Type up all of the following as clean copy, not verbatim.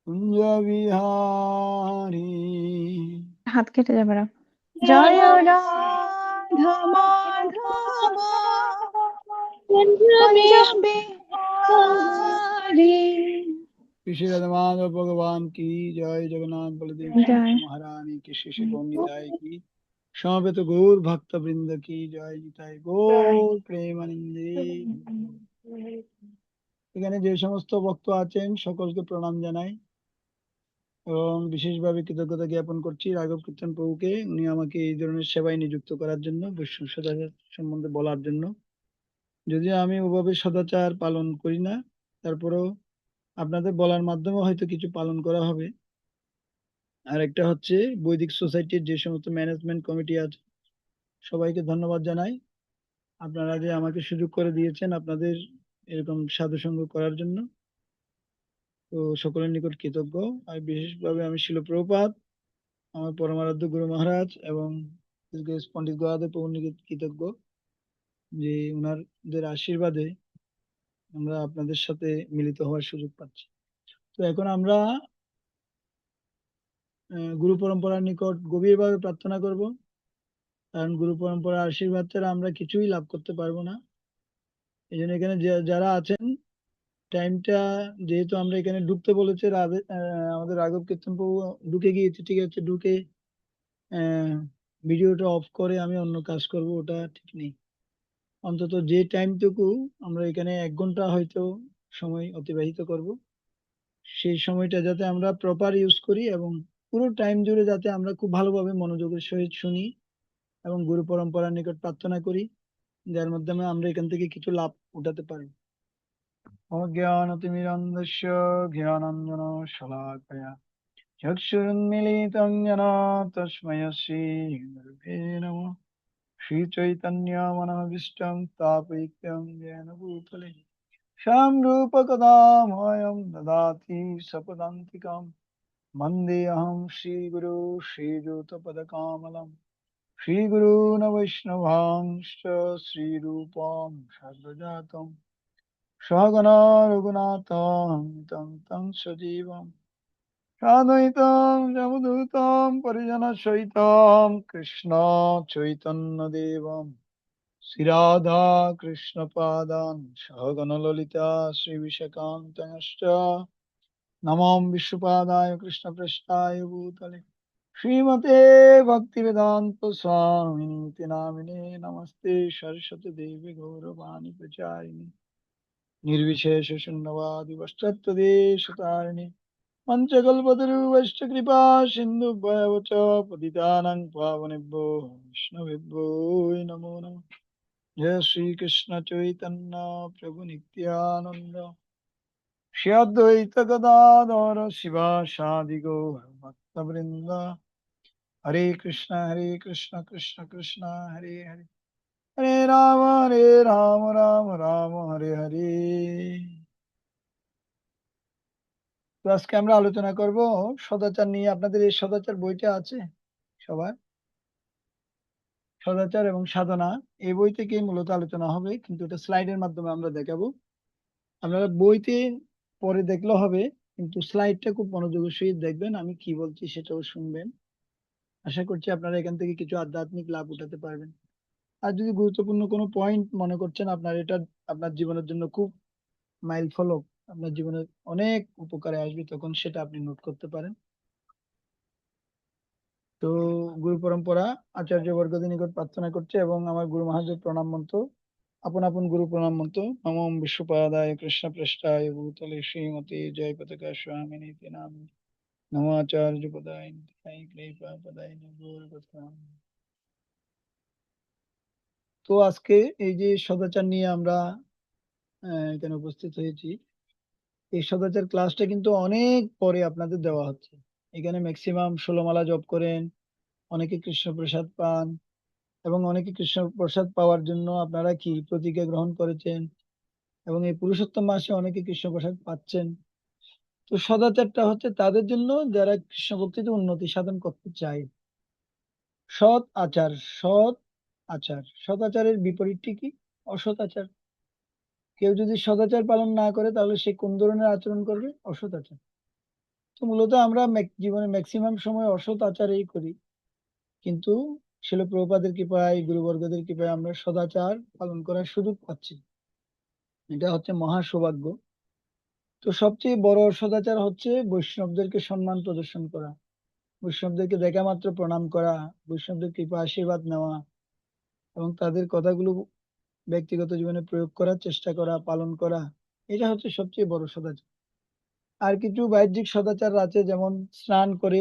কুঞ্জ বিহারী। হাত কেটে যাবে না। জয় রাধা মাধব কুঞ্জ বিহারী। श्री राधा माधव भगवान की जय। जगन्नाथ बलदेव জয় सुभद्रा महारानी की, श्री श्री गौर निताई की, समवेत गौर भक्त वृंद की जय। निताई गौर प्रेमानंदे। এখানে যে সমস্ত ভক্ত আছেন সকলকে প্রণাম জানাই এবং বিশেষভাবে কৃতজ্ঞতা জ্ঞাপন করছি রাঘব কীর্তন প্রভুকে, উনি আমাকে এই ধরনের সেবায় নিযুক্ত করার জন্য, বৈষ্ণব সদাচার সম্বন্ধে বলার জন্য। যদিও আমি ওভাবে সদাচার পালন করি না, তারপরেও আপনাদের বলার মাধ্যমে হয়তো কিছু পালন করা হবে। আর একটা হচ্ছে বৈদিক সোসাইটির যে সমস্ত ম্যানেজমেন্ট কমিটি আছে, সবাইকে ধন্যবাদ জানাই। আপনারা যে আমাকে সুযোগ করে দিয়েছেন আপনাদের এরকম সাধু সঙ্গ করার জন্য, তো সকলের নিকট কৃতজ্ঞ। আর বিশেষভাবে আমি শিল প্রভুপাদ, আমার পরমারাধ্য গুরু মহারাজ এবং পণ্ডিত গয়াধর প্রভুর নিকট কৃতজ্ঞ যে ওনাদের আশীর্বাদে আমরা আপনাদের সাথে মিলিত হওয়ার সুযোগ পাচ্ছি। তো এখন আমরা গুরু পরম্পরার নিকট গভীরভাবে প্রার্থনা করব, কারণ গুরু পরম্পরার আশীর্বাদ ছাড়া আমরা কিছুই লাভ করতে পারবো না। এই জন্য এখানে যারা আছেন, টাইমটা যেহেতু আমরা এখানে ঢুকতে বলেছে আমাদের রাঘব কীর্তন প্রভু, ঢুকে গিয়েছে, ঠিক আছে, ঢুকে ভিডিওটা অফ করে আমি অন্য কাজ করব, ওটা ঠিক নেই। অন্তত যে টাইমটুকু আমরা এখানে 1 ঘন্টা হয়তো সময় অতিবাহিত করব, সেই সময়টা যাতে আমরা প্রপার ইউজ করি এবং পুরো টাইম জুড়ে যাতে আমরা খুব ভালোভাবে মনোযোগের সহিত শুনি এবং গুরু পরম্পরার নিকট প্রার্থনা করি, যার মাধ্যমে আমরা এখান থেকে কিছু লাভ উঠাতে পারি। অজ্ঞানতিমিরন্ধস্য জ্ঞানাঞ্জন শলাকয়া চক্ষুरुन्मीलितं येन तस्मै श्रीगुरुवे नमः। श्रीचैतन्यमनोभीष्टं स्थापयितं येन भूतले स्वयं रूपकदा मह्यं ददाति सपदान्तिकं। वन्देऽहं श्रीगुरु श्रीयुतपदकमलं श्रीगुरून् वैष्णवांश्च श्रीरूपं साग्रजातं सहगणा रघुनाथं तं तं सजीवम् সাদ্বৈতং যমদূতং পরিজনসহিতং কৃষ্ণ চৈতন্য দেবম শ্রীরাধা কৃষ্ণ পাদান সহগণ ললিতা শ্রী বিশাখান্তাশ্চ নমঃ বিষ্ণুপাদায় কৃষ্ণ পৃষ্ঠায় ভূতলে শ্রীমতে ভক্তিবেদান্ত স্বামিনীতি নামিনে নমস্তে সরস্বতী দেবী গৌরবাণী প্রচারিণী নির্বিশেষ শূন্যবাদী পশ্চাৎপদেশতারিণী পঞ্চকল্পতরুশ্চ কৃপা সিন্ধুভ্যেব চ পতিতানাং পাবনেভ্যো বৈষ্ণবেভ্যো নমো নমঃ। জয় শ্রীকৃষ্ণ চৈতন্য প্রভু নিত্যানন্দ, শ্রী অদ্বৈত গদাধর শিবাসাদি গৌর ভক্তবৃন্দ। হরে কৃষ্ণ কৃষ্ণ কৃষ্ণ হরে হরে, হরে রাম রাম রাম হরে হরে। তো আজকে আমরা আলোচনা করব সদাচার নিয়ে। আপনাদের এই সদাচার বইটা আছে সবার? সদাচার এবং সাধনা, এই বই থেকেই মূলত আলোচনা হবে, কিন্তু এটা স্লাইডের মাধ্যমে আমরা দেখাবো। আপনারা বইতে পরে দেখলেও হবে, কিন্তু স্লাইডটা খুব মনোযোগের সহিত দেখবেন, আমি কি বলছি সেটাও শুনবেন। আশা করছি আপনারা এখান থেকে কিছু আধ্যাত্মিক লাভ উঠাতে পারবেন। আর যদি গুরুত্বপূর্ণ কোনো পয়েন্ট মনে করছেন আপনার, এটা আপনার জীবনের জন্য খুব মাইল ফলক, আপনার জীবনে অনেক উপকারে আসবে, তখন সেটা আপনি নোট করতে পারেন। তো গুরু পরম্পরা আচার্য বর্গদের নিকট প্রার্থনা করছে এবং আমার গুরু মহারাজের প্রণাম মন্ত্র, আপন আপন গুরু প্রণাম মন্ত্র। নমঃ বিশ্বপাদায় কৃষ্ণ পৃষ্ঠায় ভূতলে শ্রীমতী জয় পতাকা স্বামিনী নামিনী নমঃ আচার্য পদায় নিতাই কৃপা পদায় গৌরবর্ধন। তো আজকে এই যে সদাচার নিয়ে আমরা এখানে উপস্থিত হয়েছি, এই সদাচার ক্লাসটা কিন্তু অনেক পরে আপনাদের দেওয়া হচ্ছে। এখানে ম্যাক্সিমাম 16 মালা জপ করেন, অনেকে কৃষ্ণ প্রসাদ পান, এবং অনেকে কৃষ্ণ প্রসাদ পাওয়ার জন্য আপনারা কি প্রতিজ্ঞা গ্রহণ করেছেন, এবং এই পুরুষোত্তম মাসে অনেকে কৃষ্ণ প্রসাদ পাচ্ছেন। তো সদাচারটা হচ্ছে তাদের জন্য যারা কৃষ্ণ ভক্তিতে উন্নতি সাধন করতে চায়। সৎ আচার, সৎ আচার, সদাচারের বিপরীতটি কি? অসৎ আচার। কেউ যদি সদাচার পালন না করে তাহলে সে কোন ধরনের আচরণ করবে? অসৎ আচার। তো মূলত আমরা জীবনে ম্যাক্সিমাম সময় অসৎ আচারই করি, কিন্তু শিল প্রভুপাদের কৃপায়, গুরুবর্গদের কৃপায় আমরা সদাচার পালন করার সুযোগ পাচ্ছি। এটা হচ্ছে মহা সৌভাগ্য। তো সবচেয়ে বড় সদাচার হচ্ছে বৈষ্ণবদেরকে সম্মান প্রদর্শন করা, বৈষ্ণবদেরকে দেখা মাত্র প্রণাম করা, বৈষ্ণবদের কৃপা আশীর্বাদ নেওয়া এবং তাদের কথাগুলো ব্যক্তিগত জীবনে প্রয়োগ করার চেষ্টা করা, পালন করা। এটা হচ্ছে সবচেয়ে বড় সদাচার। আর কিছু বাহ্যিক সদাচার আছে, যেমন স্নান করে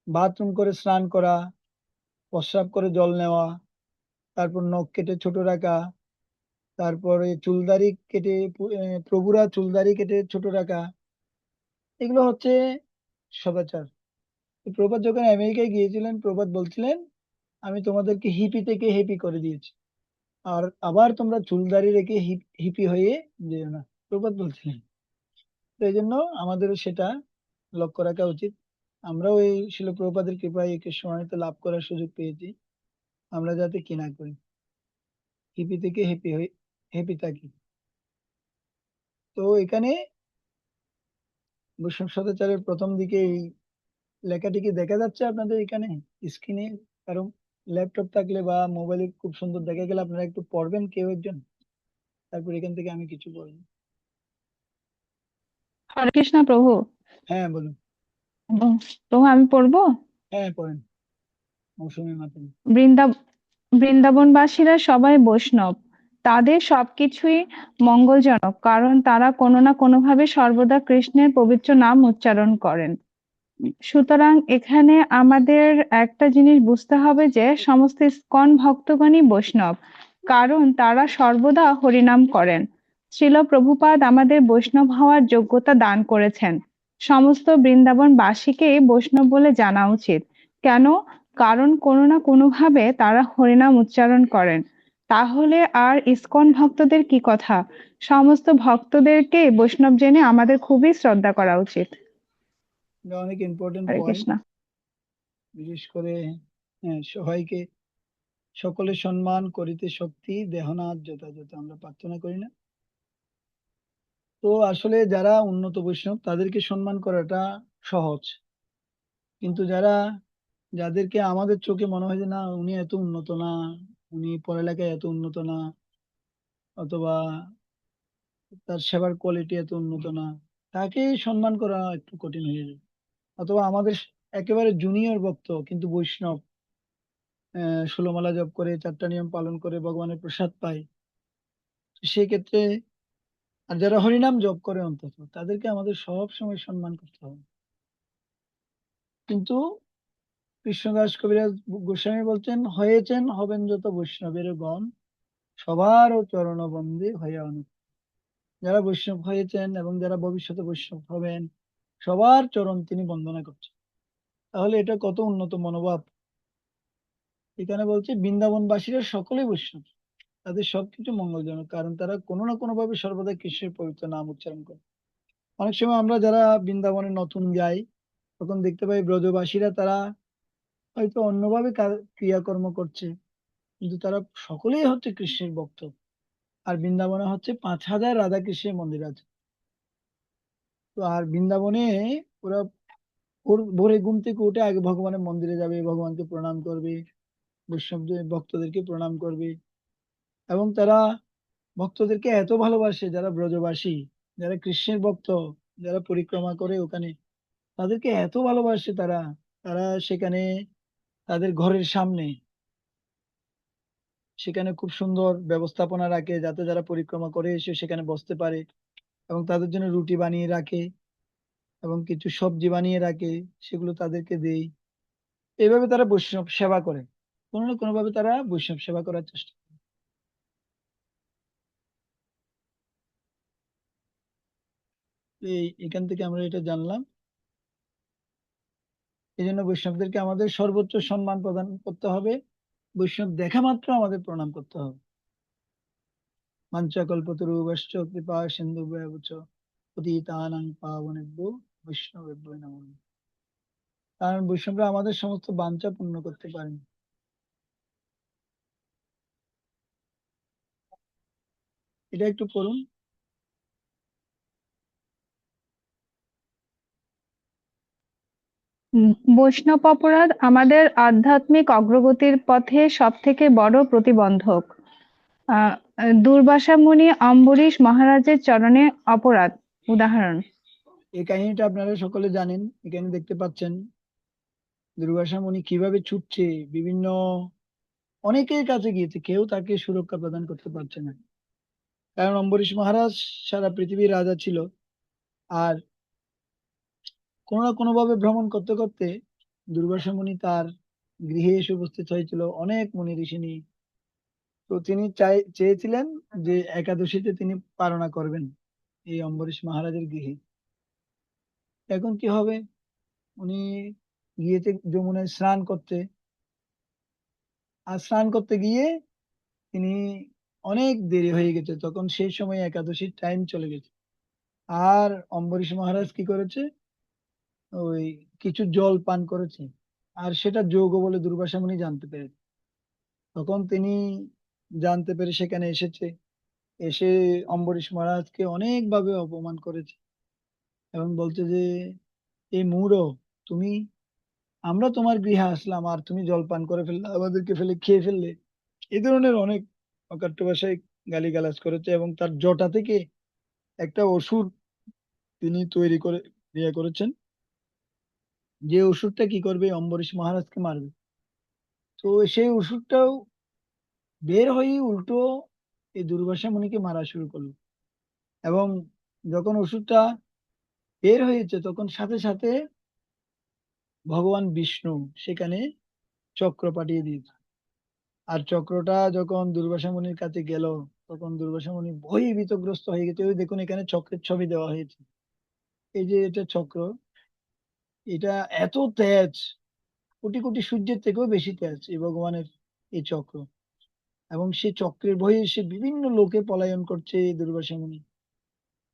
বাথরুম করে স্নান করা, প্রস্রাব করে জল নেওয়া, তারপর নখ কেটে ছোট রাখা, তারপরে চুলদাড়ি কেটে প্রভুরা চুলদাড়ি কেটে ছোট রাখা। এগুলো হচ্ছে সদাচার। তো প্রভাত যখন আমেরিকায় গিয়েছিলেন, প্রভাত বলছিলেন, আমি তোমাদেরকে হিপি থেকে হেপি করে দিয়েছি, আর আবার তোমরা চুলদাড়ি রেখে হিপি হয়ে যেও না, প্রভাত বলছিলেন। তো এই জন্য আমাদেরও সেটা লক্ষ্য রাখা উচিত। আমরাও এই শিল প্রভুপাদের কৃপায় এই কৃষ্ণবাণীতে লাভ করার সুযোগ পেয়েছি, আমরা যাতে কি না করি, হিপি থেকে হেপি হয়ে হেপি থাকি। তো এখানে বৈষ্ণব সদাচারের প্রথম দিকে এই লেখাটি কি দেখা যাচ্ছে আপনাদের এখানে স্ক্রিনে? কারণ ল্যাপটপ থাকলে বা মোবাইলে খুব সুন্দর দেখা গেলে আপনারা একটু পড়বেন কেউ একজন, তারপর এখান থেকে আমি কিছু বলবো। হরে কৃষ্ণ প্রভু। হ্যাঁ বলুন। প্রভু আমি পড়বো। হ্যাঁ পড়েন, মৌসুমী মাতান। বৃন্দা বৃন্দাবনবাসীরা সবাই বৈষ্ণব। তাদের সবকিছুই মঙ্গলজনক, কারণ তারা কোনো না কোনোভাবে সর্বদা কৃষ্ণের পবিত্র নাম উচ্চারণ করেন। সুতরাং এখানে আমাদের একটা জিনিস বুঝতে হবে যে সমস্ত ইস্কন ভক্তগণই বৈষ্ণব, কারণ তারা সর্বদা হরিনাম করেন। শ্রীল প্রভুপাদ আমাদের বৈষ্ণব হওয়ার যোগ্যতা দান করেছেন। সমস্ত বৃন্দাবনবাসীকে বৈষ্ণব বলে জানা উচিত। কেন? কারণ কোনো না কোনোভাবে তারা হরিনাম উচ্চারণ করেন। তাহলে আর ইস্কন ভক্তদের কি কথা? সমস্ত ভক্তদেরকে বৈষ্ণব জেনে আমাদের খুবই শ্রদ্ধা করা উচিত। এটা অনেক ইম্পর্টেন্ট হরে পয়েন্ট। কৃষ্ণ। বিশেষ করে সবাইকে সকলে সম্মান করিতে শক্তি দেহনাথ যথাযথ, আমরা প্রার্থনা করি না? তো আসলে যারা উন্নত বৈষ্ণব তাদেরকে সম্মান করাটা সহজ, কিন্তু যাদেরকে আমাদের চোখে মনে হয় যে না উনি এত উন্নত না, উনি পড়ালেখায় এত উন্নত না, অথবা তার সেবার কোয়ালিটি এত উন্নত না, তাকে সম্মান করা একটু কঠিন হয়ে যায়। অথবা আমাদের একেবারে জুনিয়র ভক্ত কিন্তু বৈষ্ণব, 16 মালা জপ করে, 4টা নিয়ম পালন করে ভগবানের প্রসাদ পায়, সেই ক্ষেত্রে আর যারা হরিনাম জপ করে অন্তত তাদেরকে আমাদের সব সময় সম্মান করতে হবে। কিন্তু কৃষ্ণদাস কবিরাজ গোস্বামী বলছেন, হয়েছেন হবেন যত বৈষ্ণবের গণ, সবার ও চরণ বন্দে হইয়া অনু। যারা বৈষ্ণব হয়েছেন এবং যারা ভবিষ্যতে বৈষ্ণব হবেন, সবার চরণ তিনি বন্দনা করছেন। তাহলে এটা কত উন্নত মনোভাব। এখানে বলছে বৃন্দাবনবাসীরা সকলেই বৈষ্ণব, তাদের সবকিছু মঙ্গলজনক, কারণ তারা কোনো না কোনো ভাবে সর্বদা কৃষ্ণের পবিত্র নাম উচ্চারণ করে। অনেক সময় আমরা যারা বৃন্দাবনে নতুন যাই, তখন দেখতে পাই ব্রজবাসীরা তারা হয়তো অন্যভাবে ক্রিয়াকর্ম করছে, কিন্তু তারা সকলেই হচ্ছে কৃষ্ণের ভক্ত। আর বৃন্দাবনে হচ্ছে 5,000 রাধা কৃষ্ণের মন্দির আছে। তো আর বৃন্দাবনে ওরা ভোরে ঘুম থেকে উঠে আগে ভগবানের মন্দিরে যাবে, ভগবানকে প্রণাম করবে, বৈষ্ণবদের ভক্তদেরকে প্রণাম করবে। এবং তারা ভক্তদেরকে এত ভালোবাসে, যারা ব্রজবাসী, যারা কৃষ্ণের ভক্ত, যারা পরিক্রমা করে ওখানে, তাদেরকে এত ভালোবাসে তারা। তারা সেখানে তাদের ঘরের সামনে সেখানে খুব সুন্দর ব্যবস্থাপনা রাখে, যাতে যারা পরিক্রমা করে এসে সেখানে বসতে পারে, এবং তাদের জন্য রুটি বানিয়ে রাখে এবং কিছু সবজি বানিয়ে রাখে, সেগুলো তাদেরকে দেই। এইভাবে তারা বৈষ্ণব সেবা করে, কোনো না কোনো ভাবে তারা বৈষ্ণব সেবা করার চেষ্টা করে। এখান থেকে আমরা এটা জানলাম। এই জন্য বৈষ্ণবদেরকে আমাদের সর্বোচ্চ সম্মান প্রদান করতে হবে, বৈষ্ণব দেখা মাত্র আমাদের প্রণাম করতে হবে। মঞ্চ কল্পতরুভ্যশ্চ কৃপা সিন্ধুভ্যেব চ পতিতানাং পাবনেভ্যো বৈষ্ণবেভ্যো নমঃ। কারণ বৈষ্ণবরা আমাদের সমস্ত বাঞ্ছা পূর্ণ করতে পারেন। এটা একটু পড়ুন। বৈষ্ণব অপরাধ আমাদের আধ্যাত্মিক অগ্রগতির পথে সবথেকে বড় প্রতিবন্ধক। আহ দুর্বাসা মুনি অম্বরীশ মহারাজের চরণে অপরাধ উদাহরণ। এই কাহিনীটা আপনারা সকলে জানেন, এখানে দেখতে পাচ্ছেন দুর্বাসা মুনি কিভাবে ছুটছে, বিভিন্ন অনেকের কাছে গিয়েছে, কেউ তাকে সুরক্ষা প্রদান করতে পারছে না। কারণ অম্বরীশ মহারাজ সারা পৃথিবীর রাজা ছিল, আর কোনো না কোনো ভাবে ভ্রমণ করতে করতে দুর্বাসা মুনি তার গৃহে এসে উপস্থিত হয়েছিল অনেক মুনি ঋষি নিয়ে। তো তিনি চেয়েছিলেন যে একাদশীতে তিনি পালনা করবেন এই অম্বরীশ মহারাজের গৃহে। এখন কি হবে, উনি গিয়েছে যমুনায় স্নান করতে, আর স্নান করতে গিয়ে তিনি অনেক দেরি হয়ে গেছে, তখন সেই সময় একাদশীর টাইম চলে গেছে। আর অম্বরীশ মহারাজ কি করেছে, ওই কিছু জল পান করেছে, আর সেটা যোগ বলে দুর্বাসা মুনি জানতে পেরেছে। তখন তিনি জানতে পেরে সেখানে এসেছে, এসে অম্বরীশ মহারাজকে অনেক ভাবে অপমান করেছে এবং বলছে যে এই মূঢ়, তুমি, আমরা তোমার গৃহে আসলাম আর তুমি জলপান করে ফেললে, আমাদেরকে ফেলে খেয়ে ফেললে। এই ধরনের অনেক অকট্য ভাষায় গালিগালাজ করেছে, এবং তার জটা থেকে একটা অসুর তিনি তৈরি করে করেছেন, যে ওষুধটা কি করবে, অম্বরীশ মহারাজকে মারবে। তো সেই ওষুধটাও বের হয়ে উল্টো এই দুর্বাসা মুনিকে মারা শুরু করলো। এবং যখন ওষুধটা বের হয়েছে তখন সাথে সাথে ভগবান বিষ্ণু সেখানে চক্র পাঠিয়ে দিয়েছে। আর চক্রটা যখন দুর্বাসা মুনির কাছে গেল, তখন দুর্বাসা মুনি ভয়ে ভীতগ্রস্ত হয়ে গেছে। ওই দেখুন এখানে চক্রের ছবি দেওয়া হয়েছে, এই যে এটা চক্র, এটা এত তেজ, কোটি কোটি সূর্যের থেকেও বেশি তেজ এই ভগবানের এই চক্র। এবং সেই চক্রের ভয়ে সে বিভিন্ন লোকে পলায়ন করছে এই দুর্বাসা মুনি।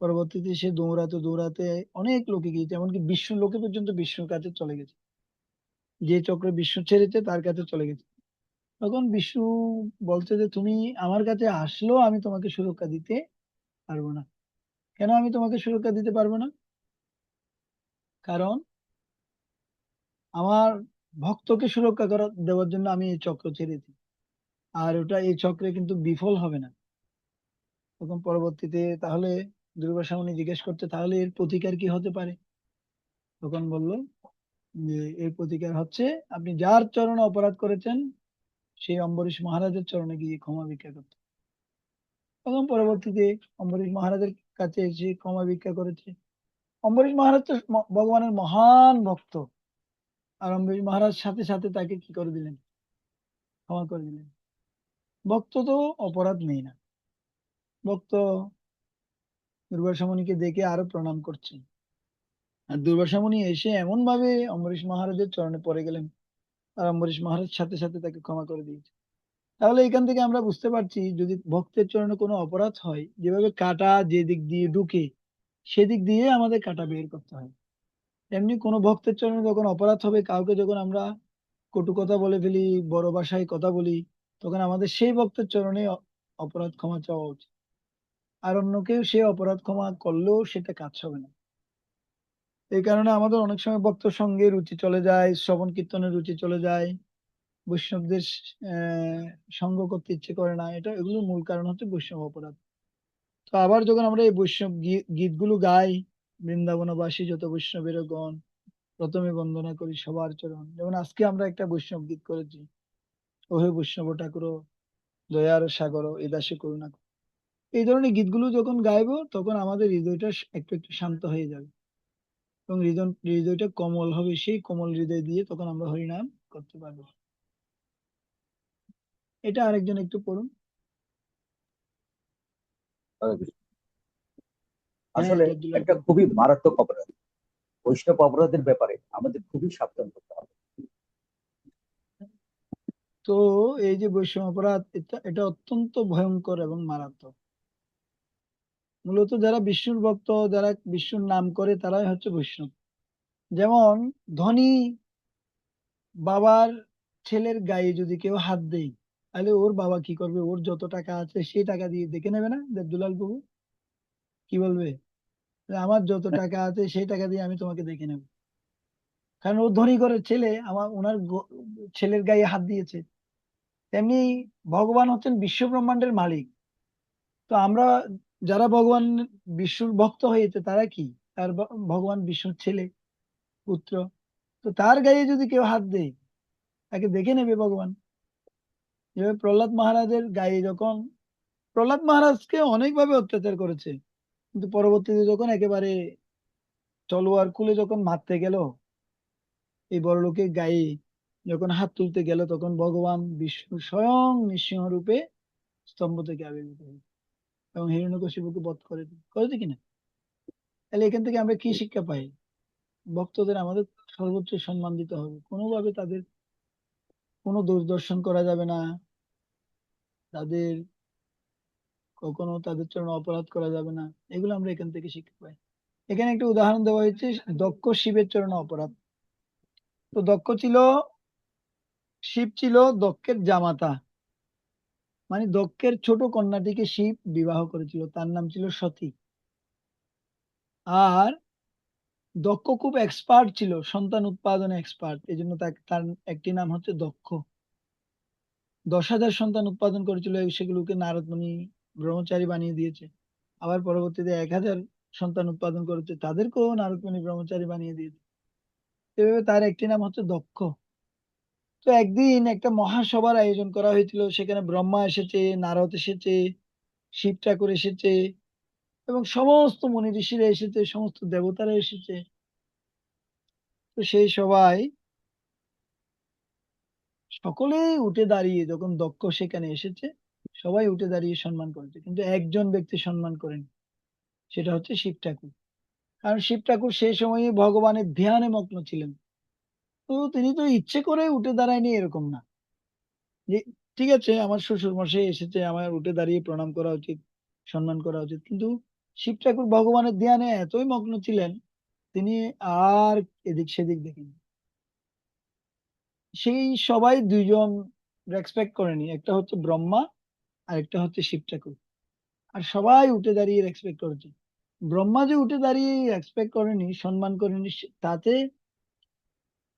পরবর্তীতে সে দৌড়াতে দৌড়াতে অনেক লোকে গিয়েছে, এমনকি বিষ্ণু লোকে পর্যন্ত বিষ্ণুর কাছে চলে গেছে, যে চক্র বিষ্ণু ছেড়েছে তার কাছে চলে গেছে। তখন বিষ্ণু বলছে যে তুমি আমার কাছে আসলেও আমি তোমাকে সুরক্ষা দিতে পারবো না। কেন আমি তোমাকে সুরক্ষা দিতে পারবো না? কারণ আমার ভক্তকে সুরক্ষা দেওয়ার জন্য আমি এই চক্র ছেড়েছি, আর ওটা এই চক্রে কিন্তু বিফল হবে না। তখন পরবর্তীতে তাহলে দুর্বাসা মুনি জিজ্ঞেস করতে, তাহলে এর প্রতিকার কি হতে পারে? তখন বলল যে এর প্রতিকার হচ্ছে আপনি যার চরণে অপরাধ করেছেন সেই অম্বরীশ মহারাজের চরণে গিয়ে ক্ষমা ভিক্ষা করতে। তখন পরবর্তীতে অম্বরীশ মহারাজের কাছে এসে ক্ষমা ভিক্ষা করেছে। অম্বরীশ মহারাজ তো ভগবানের মহান ভক্ত, আর অম্বরীশ মহারাজ সাথে সাথে তাকে কি করে দিলেন, ক্ষমা করে দিলেন। ভক্ত তো অপরাধ নেই না, ভক্ত দুর্বাসা মুনিকে দেখে আরো প্রণাম করছে। আর দুর্বাসা মুনি এসে এমন ভাবে অম্বরীশ মহারাজের চরণে পড়ে গেলেন, আর অম্বরীশ মহারাজ সাথে সাথে তাকে ক্ষমা করে দিয়েছে। তাহলে এখান থেকে আমরা বুঝতে পারছি, যদি ভক্তের চরণে কোনো অপরাধ হয়, যেভাবে কাঁটা যে দিক দিয়ে ঢুকে সেদিক দিয়ে আমাদের কাঁটা বের করতে হয়, এমনি কোনো ভক্তের চরণে যখন অপরাধ হবে, কাউকে যখন আমরা কটু কথা বলে ফেলি, বড় ভাষায় কথা বলি, তখন আমাদের সেই ভক্তের চরণে অপরাধ ক্ষমা চাওয়া উচিত। আর অন্য কেউ সে অপরাধ ক্ষমা করলেও সেটা কাজ হবে না। এই কারণে আমাদের অনেক সময় ভক্ত সঙ্গে রুচি চলে যায়, শ্রবণ কীর্তনের রুচি চলে যায়, বৈষ্ণবদের আহ সঙ্গ করতে ইচ্ছে করে না। এটা এগুলোর মূল কারণ হচ্ছে বৈষ্ণব অপরাধ। তো আবার যখন আমরা এই বৈষ্ণব গীতগুলো গাই, বৃন্দাবনবাসী যত বৈষ্ণবের গণ, প্রথমে বন্দনা করি সবার চরণ, যেমন আজকে আমরা একটা বৈষ্ণব গীত করেছি, ওহে বৈষ্ণব ঠাকুর দয়ার সাগর এ দাসে করুণা করো। এই ধরনের গীতগুলো যখন গাইবো তখন আমাদের হৃদয়টা একটু একটু শান্ত হয়ে যাবে, এবং হৃদয়টা কোমল হবে, সেই কোমল হৃদয় দিয়ে তখন আমরা হরিনাম করতে পারবো। এটা আরেকজন একটু পড়ুন। হ্যাঁ, আসলে এটা দুলাল একটা পড়ুন। খুবই মারাত্মক অপরাধ। বৈষ্ণব অপরাধের ব্যাপারে আমাদের খুবই সাবধান করতে হবে। তো এই যে বৈষম্য অপরাধ, এটা এটা অত্যন্ত ভয়ঙ্কর এবং মারাত্মক। মূলত যারা বিষ্ণুর ভক্ত, যারা বিষ্ণুর নাম করে, তারাই হচ্ছে বৈষ্ণব। যেমন ধনী বাবার ছেলের গায়ে যদি কেউ হাত দেয়, তাহলে ওর বাবা কি করবে, ওর যত টাকা আছে সেই টাকা দিয়ে দেখে নেবে না, দুলাল বাবু? কি বলবে, যে আমার যত টাকা আছে সেই টাকা দিয়ে আমি তোমাকে দেখে নেব। কারণ ও ধনী ঘরের ছেলে, ওনার ছেলের গায়ে হাত দিয়েছে। তেমনি ভগবান হচ্ছেন বিশ্ব ব্রহ্মাণ্ডের মালিক। তো আমরা যারা ভগবান বিষ্ণুর ভক্ত হয়েছে তারা কি, তার ভগবান বিষ্ণুর ছেলে, পুত্র। তো তার গায়ে যদি কেউ হাত দেয় তাকে দেখে নেবে ভগবান। যেভাবে প্রহ্লাদ মহারাজের গায়ে যখন, প্রহ্লাদ মহারাজকে অনেকভাবে অত্যাচার করেছে, কিন্তু পরবর্তীতে যখন একেবারে তলোয়ার খুলে যখন মারতে গেল, এই বড়লোকের গায়ে যখন হাত তুলতে গেল, তখন ভগবান বিষ্ণু স্বয়ং নৃসিংহ রূপে স্তম্ভ থেকে আবির্ভূত হয়েছে এবং হিরণ্যকশিপুকে বধ করেছে কিনা। তাহলে এখান থেকে আমরা কি শিক্ষা পাই? ভক্তদের আমাদের সর্বোচ্চ সম্মান দিতে হবে, কোনোভাবে তাদের কোনো দূরদর্শন করা যাবে না, তাদের কখনো তাদের চরণে অপরাধ করা যাবে না। এগুলো আমরা এখান থেকে শিক্ষা পাই। এখানে একটা উদাহরণ দেওয়া হয়েছে, দক্ষ শিবের চরণে অপরাধ। তো শিব ছিল দক্ষের জামাতা, মানে দক্ষের ছোট কন্যাটিকে শিব বিবাহ করেছিল, তার নাম ছিল সতী। আর দক্ষ খুব এক্সপার্ট ছিল, সন্তান উৎপাদনে এক্সপার্ট, এই জন্য তার একটি নাম হচ্ছে দক্ষ। 10,000 সন্তান উৎপাদন করেছিল, সেগুলোকে নারদ মুনি ব্রহ্মচারী বানিয়ে দিয়েছে। আবার পরবর্তীতে 1,000 সন্তান উৎপাদন করেছে, তাদেরকেও নারদ মুনি ব্রহ্মচারী বানিয়ে দিয়েছে। এভাবে তার একটি নাম হচ্ছে দক্ষ। তো একদিন একটা মহাসভার আয়োজন করা হয়েছিল, সেখানে ব্রহ্মা এসেছে, নারদ এসেছে, শিব ঠাকুর এসেছে এবং সমস্ত মুনি ঋষিরা এসেছে, সমস্ত দেবতারা এসেছে। তো সেই সবাই সকলেই উঠে দাঁড়িয়ে, যখন দক্ষ সেখানে এসেছে, সবাই উঠে দাঁড়িয়ে সম্মান করেছে, কিন্তু একজন ব্যক্তি সম্মান করেন, সেটা হচ্ছে শিব ঠাকুর। কারণ শিব ঠাকুর সেই সময়ে ভগবানের ধ্যানে মগ্ন ছিলেন। তো তিনি তো ইচ্ছে করে উঠে দাঁড়ায়নি এরকম না, যে ঠিক আছে আমার শ্বশুর মশাই এসেছে, আমার উঠে দাঁড়িয়ে প্রণাম করা উচিত, সম্মান করা উচিত, কিন্তু শিব ঠাকুর ভগবানের ধ্যানে এতই মগ্ন ছিলেন, তিনি আর এদিক সেদিক দেখেন। সেই সবাই দুইজন রেসপেক্ট করেনি, একটা হচ্ছে ব্রহ্মা আর একটা হচ্ছে শিব ঠাকুর। আর সবাই উঠে দাঁড়িয়ে রেসপেক্ট করেছে। ব্রহ্মা যে উঠে দাঁড়িয়ে রেসপেক্ট করেনি, সম্মান করেনি, তাতে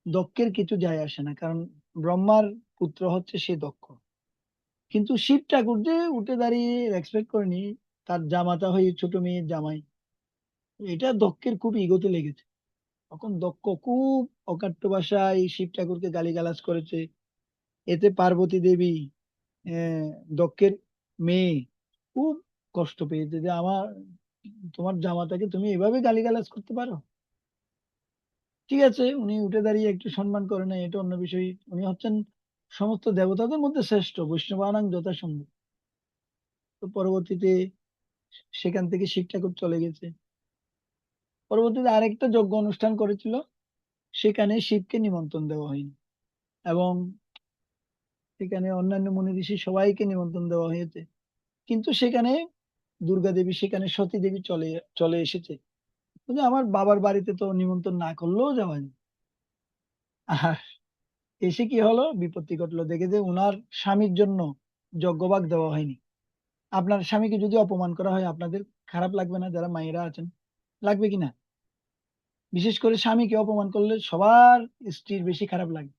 দক্ষের কিছু যায় আসে না, কারণ ব্রহ্মার পুত্র হচ্ছে সে দক্ষ। কিন্তু শিব ঠাকুর যে উঠে দাঁড়িয়ে রেসপেক্ট করেনি, তার জামাতা হয়ে ছোট মেয়ের জামাই, এটা দক্ষের খুব ইগোতে লেগেছে। তখন দক্ষ খুব অকাট্য ভাষায় শিব ঠাকুরকে গালিগালাজ করেছে। এতে পার্বতী দেবী, আহ, দক্ষের মেয়ে, খুব কষ্ট পেয়েছে যে তোমার জামাতাকে তুমি এভাবে গালিগালাজ করতে পারো। ঠিক আছে, উনি উঠে দাঁড়িয়ে একটু সম্মান করে নেয়, এটা অন্য বিষয়। উনি হচ্ছেন সমস্ত দেবতাদের মধ্যে শ্রেষ্ঠ, বৈষ্ণবানাং যথাসম্ভব। তো পরবর্তীতে সেখান থেকে শিব ঠাকুর চলে গেছে। পরবর্তীতে আরেকটা যজ্ঞ অনুষ্ঠান করেছিল, সেখানে শিবকে নিমন্ত্রণ দেওয়া হয়নি, এবং সেখানে অন্যান্য মুনি ঋষি সবাইকে নিমন্ত্রণ দেওয়া হয়েছে, কিন্তু সেখানে দুর্গা দেবী, সেখানে সতী দেবী চলে চলে এসেছে। কিন্তু আমার বাবার বাড়িতে তো নিমন্ত্রণ না করলেও যাওয়া যায়। আর এসে কি হলো, বিপত্তি ঘটলো, দেখে যে উনার স্বামীর জন্য যজ্ঞভাগ দেওয়া হয়নি। আপনার স্বামীকে যদি অপমান করা হয়, আপনাদের খারাপ লাগবে না? যারা মায়েরা আছেন, লাগবে কিনা? বিশেষ করে স্বামীকে অপমান করলে সবার স্ত্রীর বেশি খারাপ লাগে।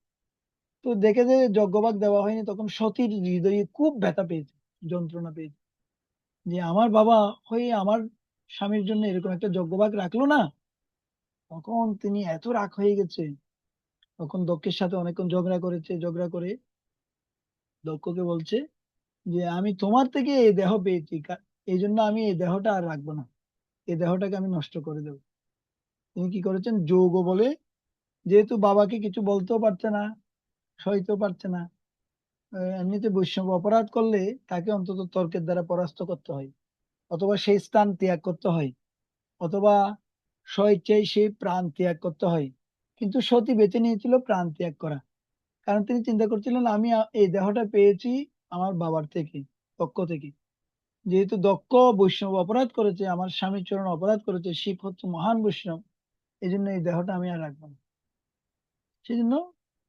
তো দেখে যে যজ্ঞভাগ দেওয়া হয়নি, তখন সতীর হৃদয়ে খুব ব্যথা পেয়েছে, যন্ত্রণা পেয়েছে, যে আমার বাবা হয়ে আমার স্বামীর জন্য এরকম একটা যজ্ঞভাগ রাখলো না। তখন তিনি এত রাগ হয়ে গেছে, তখন দক্ষের সাথে অনেকক্ষণ ঝগড়া করেছে, ঝগড়া করে দক্ষকে বলছে যে আমি তোমার থেকে এই দেহ পেয়েছি, এই জন্য আমি এই দেহটা আর রাখবো না, এই দেহটাকে আমি নষ্ট করে দেবো। তিনি কি করেছেন, যোগ বলে, যেহেতু বাবাকে কিছু বলতেও পারছে না, সইতেও পারছে না, এমনিতে বৈষ্ণব অপরাধ করলে তাকে অন্তত তর্কের দ্বারা পরাস্ত করতে হয়, অথবা সেই স্থান ত্যাগ করতে হয়, অথবা স্বইচ্ছায় সেই প্রাণ ত্যাগ করতে হয়। কিন্তু সতী বেছে নিয়েছিল প্রাণ ত্যাগ করা, কারণ তিনি চিন্তা করছিলেন আমি এই দেহটা পেয়েছি আমার বাবার থেকে, দক্ষ থেকে। যেহেতু দক্ষ বৈষ্ণব অপরাধ করেছে, আমার স্বামীর চরণ অপরাধ করেছে, শিব হচ্ছে মহান বৈষ্ণব, এই জন্য এই দেহটা আমি আর রাখবো না। সেই জন্য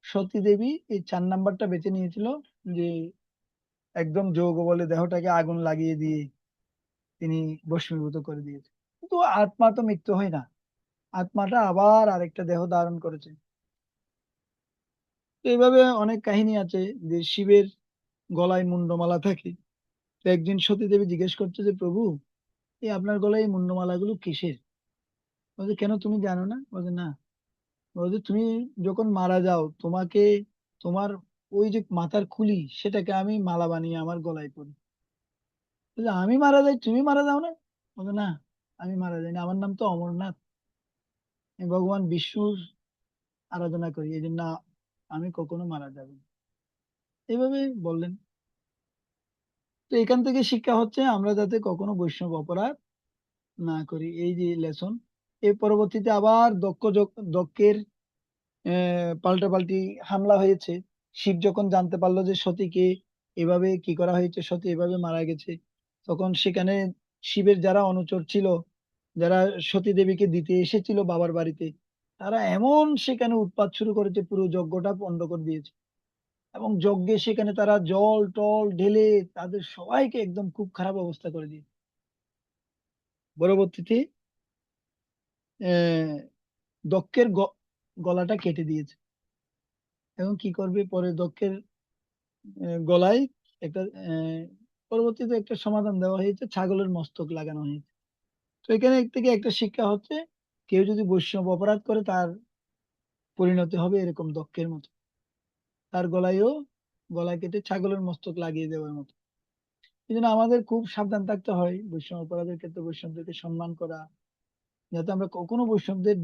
সতী দেবী এই 4 নাম্বারটা বেছে নিয়েছিল, যে একদম যৌগ বলে দেহটাকে আগুন লাগিয়ে দিয়ে তিনি ভস্মীভূত করে দিয়েছে। কিন্তু আত্মা তো মৃত্যু হয় না, আত্মাটা আবার আরেকটা দেহ ধারণ করেছে। তো এইভাবে অনেক কাহিনী আছে যে শিবের গলায় মুন্ডমালা থাকে। তো একদিন সতী দেবী জিজ্ঞেস করছে যে প্রভু, এই আপনার গলায় এই মুন্ডমালাগুলো কিসের? বলছে কেন, তুমি জানো না? বলছে না। বলছে তুমি যখন মারা যাও, তোমাকে, তোমার ওই যে মাথার খুলি সেটাকে আমি মালা বানিয়ে আমার গলায় পরি। বলছে আমি মারা যাই, তুমি মারা যাও না? বলছে না, আমি মারা যাই না, আমার নাম তো অমরনাথ, আমি ভগবান বিষ্ণুর আরাধনা করি, এই জন্য আমি কখনো মারা যাব না। এইভাবে বললেন। তো এখান থেকে শিক্ষা হচ্ছে আমরা যাতে কখনো বৈষ্ণব অপরাধ না করি, এই যে লেসন। এর পরবর্তীতে আবার দক্ষের পাল্টাপাল্টি হামলা হয়েছে। শিব যখন জানতে পারলো যে সতীকে এভাবে কি করা হয়েছে, সতী এভাবে মারা গেছে, তখন সেখানে শিবের যারা অনুচর ছিল, যারা সতী দেবীকে দিতে এসেছিল বাবার বাড়িতে, তারা এমন সেখানে উৎপাত শুরু করেছে, পুরো যজ্ঞটা পণ্ড করে দিয়েছে। এবং যজ্ঞে সেখানে তারা জল টল ঢেলে তাদের সবাইকে একদম খুব খারাপ অবস্থা করে দিয়েছে। পরবর্তীতে আহ দক্ষের গলাটা কেটে দিয়েছে। এবং কি করবে পরে দক্ষের গলায় একটা পরবর্তীতে একটা সমাধান দেওয়া হয়েছে, ছাগলের মস্তক লাগানো হয়েছে। তো এখানে থেকে একটা শিক্ষা হচ্ছে, কেউ যদি বৈষ্ণব অপরাধ করে তার পরিণতি হবে এরকম দক্ষের মতো, তার গলায় কেটে ছাগলের মস্তক লাগিয়ে দেওয়ার মতো। এই জন্য আমাদের খুব সাবধান থাকতে হয় বৈষ্ণব অপরাধের ক্ষেত্রে, বৈষ্ণবদেরকে সম্মান করা, যাতে আমরা কখনো বৈষ্ণবদের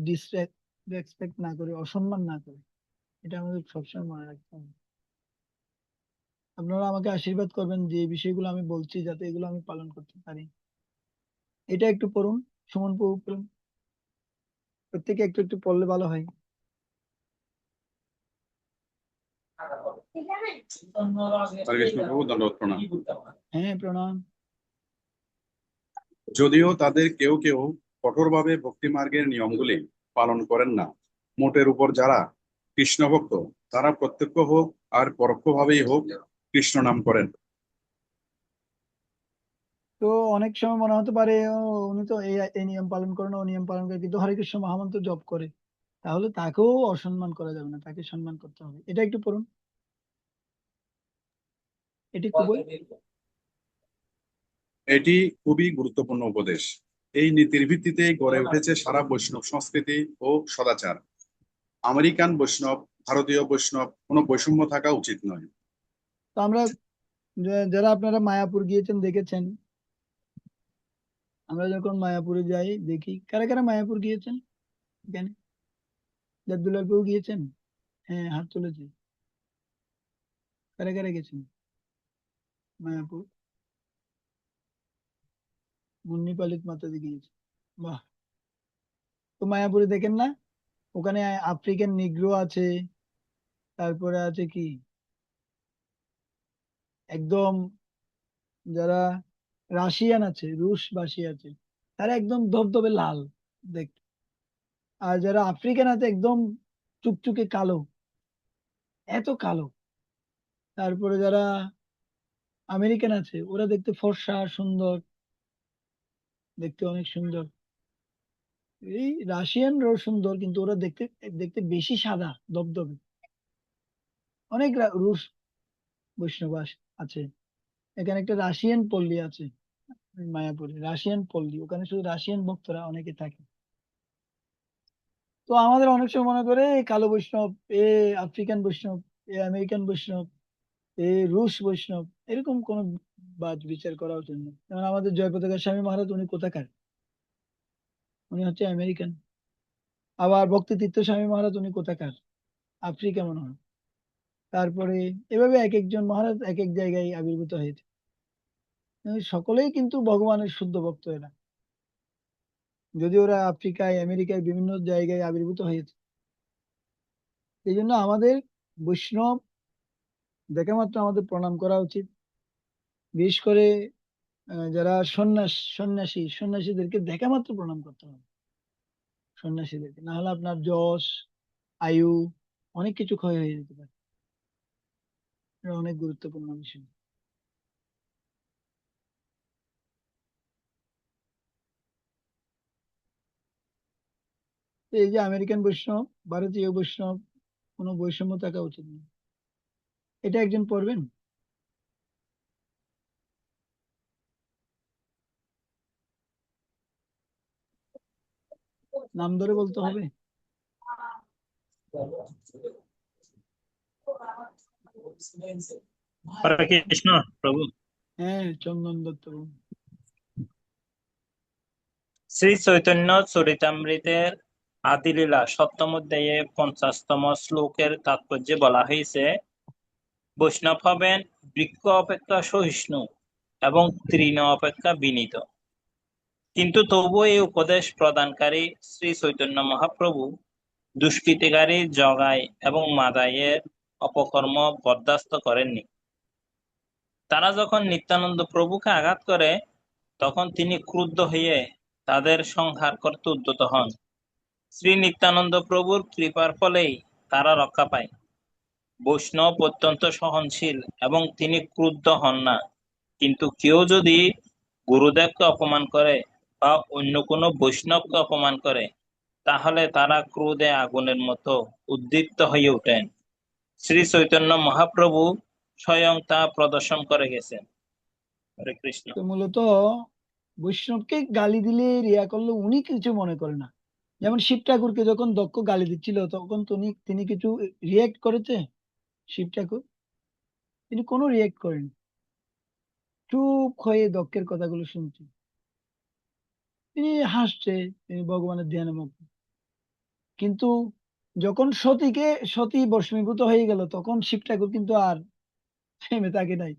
রেসপেক্ট না করি, অসম্মান না করি। এটা আমাদের সবসময় মনে রাখতে হবে। আপনারা আমাকে আশীর্বাদ করবেন যে এই বিষয়গুলো আমি বলছি যাতে এগুলো আমি পালন করতে পারি। এটা একটু পড়ুন, সুমন প্রভু পড়ুন। প্রত্যেকে একটু একটু পড়লে ভালো হয়। হরে কৃষ্ণ প্রভু, দণ্ডবত প্রণাম। হ্যাঁ, প্রণাম। যদিও তাদের কেউ কেউ কঠোরভাবে ভক্তি মার্গের নিয়মগুলি পালন করেন না, মোটের উপর যারা কৃষ্ণ ভক্ত তারা প্রত্যক্ষ হোক আর পরোক্ষভাবেই হোক কৃষ্ণ নাম করেন। তো অনেক সময় মনে হতে পারে ও, উনি তো এই এই নিয়ম পালন করে না, ও নিয়ম পালন করে, কিন্তু হরে কৃষ্ণ মহামন্ত্র জপ করে, তাহলে তাকেও অসম্মান করা যাবে না, তাকে সম্মান করতে হবে। এটা একটু পড়ুন, এটি খুবই। এটি খুবই গুরুত্বপূর্ণ উপদেশ। এই নীতির ভিত্তিতেই গড়ে উঠেছে সারা বৈষ্ণব সংস্কৃতি ও সদাচার। আমেরিকান বৈষ্ণব, ভারতীয় বৈষ্ণব কোনো বৈষম্য থাকা উচিত নয়। তো আমরা যারা আপনারা মায়াপুর গিয়েছেন দেখেছেন, আমরা যখন মায়াপুরে যাই দেখি, কারা কারা মায়াপুর গিয়েছেন এখানে? দেবদুলাল কেউ গিয়েছেন? হ্যাঁ, হাত তুলেছে। কারা কারা গেছেন মায়াপুর? মুন্নি পালিত মাতাজি গিয়েছে। বাহ। তো মায়াপুরে দেখেন না, ওখানে আফ্রিকান নিগ্রো আছে, তারপরে আছে কি একদম যারা রাশিয়ান আছে, রুশবাসী আছে, তারা একদম ধবধবে লাল দেখতে। আর যারা আফ্রিকান আছে একদম চুকচুকে কালো, এত কালো। তারপরে যারা আমেরিকান আছে ওরা দেখতে ফর্সা সুন্দর, দেখতে অনেক সুন্দর। এই রাশিয়ানরাও সুন্দর, কিন্তু ওরা দেখতে দেখতে বেশি সাদা ধবধবে। অনেক রুশ বৈষ্ণব আছে। এখানে একটা রাশিয়ান পল্লী আছে মায়াপুরে, রাশিয়ান পল্লী, ওখানে শুধু রাশিয়ান ভক্তরা অনেকে থাকে। তো আমাদের অনেক সময় মনে করে এ কালো বৈষ্ণব, এ আফ্রিকান বৈষ্ণব, এ আমেরিকান বৈষ্ণব, এ রুশ বৈষ্ণব, এরকম কোন বাদ বিচার করা উচিত না। যেমন আমাদের জয়প্রকাশ স্বামী মহারাজ, উনি কোথাকার? উনি হচ্ছে আমেরিকান। আবার ভক্তি তীর্থ স্বামী মহারাজ, উনি কোথাকার? আফ্রিকা মনে হয়। তারপরে এভাবে এক একজন মহারাজ এক এক জায়গায় আবির্ভূত হয়েছে। সকলেই কিন্তু ভগবানের শুদ্ধ ভক্ত এরা, যদি ওরা আফ্রিকায় আমেরিকায় বিভিন্ন জায়গায় আবির্ভূত হয়েছে। এই জন্য আমাদের বৈষ্ণব দেখা মাত্র আমাদের প্রণাম করা উচিত। বিশেষ করে যারা সন্ন্যাসীদেরকে দেখা মাত্র প্রণাম করতে হবে। সন্ন্যাসীদেরকে, না হলে আপনার যশ, আয়ু, অনেক কিছু ক্ষয় হয়ে যেতে পারে। এটা অনেক গুরুত্বপূর্ণ বিষয়। তো এই যে আমেরিকান বৈষ্ণব, ভারতীয় বৈষ্ণব, কোনো বৈষম্য থাকা উচিত নয়। এটা একজন পড়বেন? নাম ধরে বলতে হবে? হরে কৃষ্ণ প্রভু। হ্যাঁ, চন্দন দত্ত বাবু। শ্রী চৈতন্য চরিতামৃতের আদিলীলা সপ্তম অধ্যায়ে 50তম শ্লোকের তাৎপর্যে বলা হয়েছে, বৈষ্ণব হবেন বৃক্ষ অপেক্ষা সহিষ্ণু এবং তৃণ অপেক্ষা বিনীত। কিন্তু তবুও এই উপদেশ প্রদানকারী শ্রী চৈতন্য মহাপ্রভু দুষ্কৃতিকারী জগাই এবং মাদাইয়ের অপকর্ম বরদাস্ত করেননি। তারা যখন নিত্যানন্দ প্রভুকে আঘাত করে, তখন তিনি ক্রুদ্ধ হয়ে তাদের সংহার করতে উদ্যত হন। শ্রী নিত্যানন্দ প্রভুর কৃপার ফলেই তারা রক্ষা পায়। বৈষ্ণব অত্যন্ত সহনশীল এবং তিনি ক্রুদ্ধ হন না। কিন্তু কেউ যদি গুরুদেবকে অপমান করে বা অন্য কোনো বৈষ্ণবকে অপমান করে, তাহলে তারা ক্রোধে আগুনের মতো উদ্দীপ্ত হয়ে ওঠেন। শ্রী চৈতন্য মহাপ্রভু স্বয়ং তা প্রদর্শন করে গেছেন। হরে কৃষ্ণ। তো মূলত বৈষ্ণবকে গালি দিলে রিয়া করলে উনি কিছু মনে করে না। যেমন শিব ঠাকুরকে যখন দক্ষ গালি দিচ্ছিল, তখন তিনি কিছু রিয়েক্ট করেছে? শিব ঠাকুর তিনি কোনো রিয়েক্ট করেন, চুপ হয়ে দক্ষের কথাগুলো শুনছে। তিনি হাসছে, তিনি ভগবানের ধ্যানে মগ্ন। কিন্তু যখন সতী ভস্মীভূত হয়ে গেল, তখন শিব ঠাকুর কিন্তু আর থেমে থাকে নাই।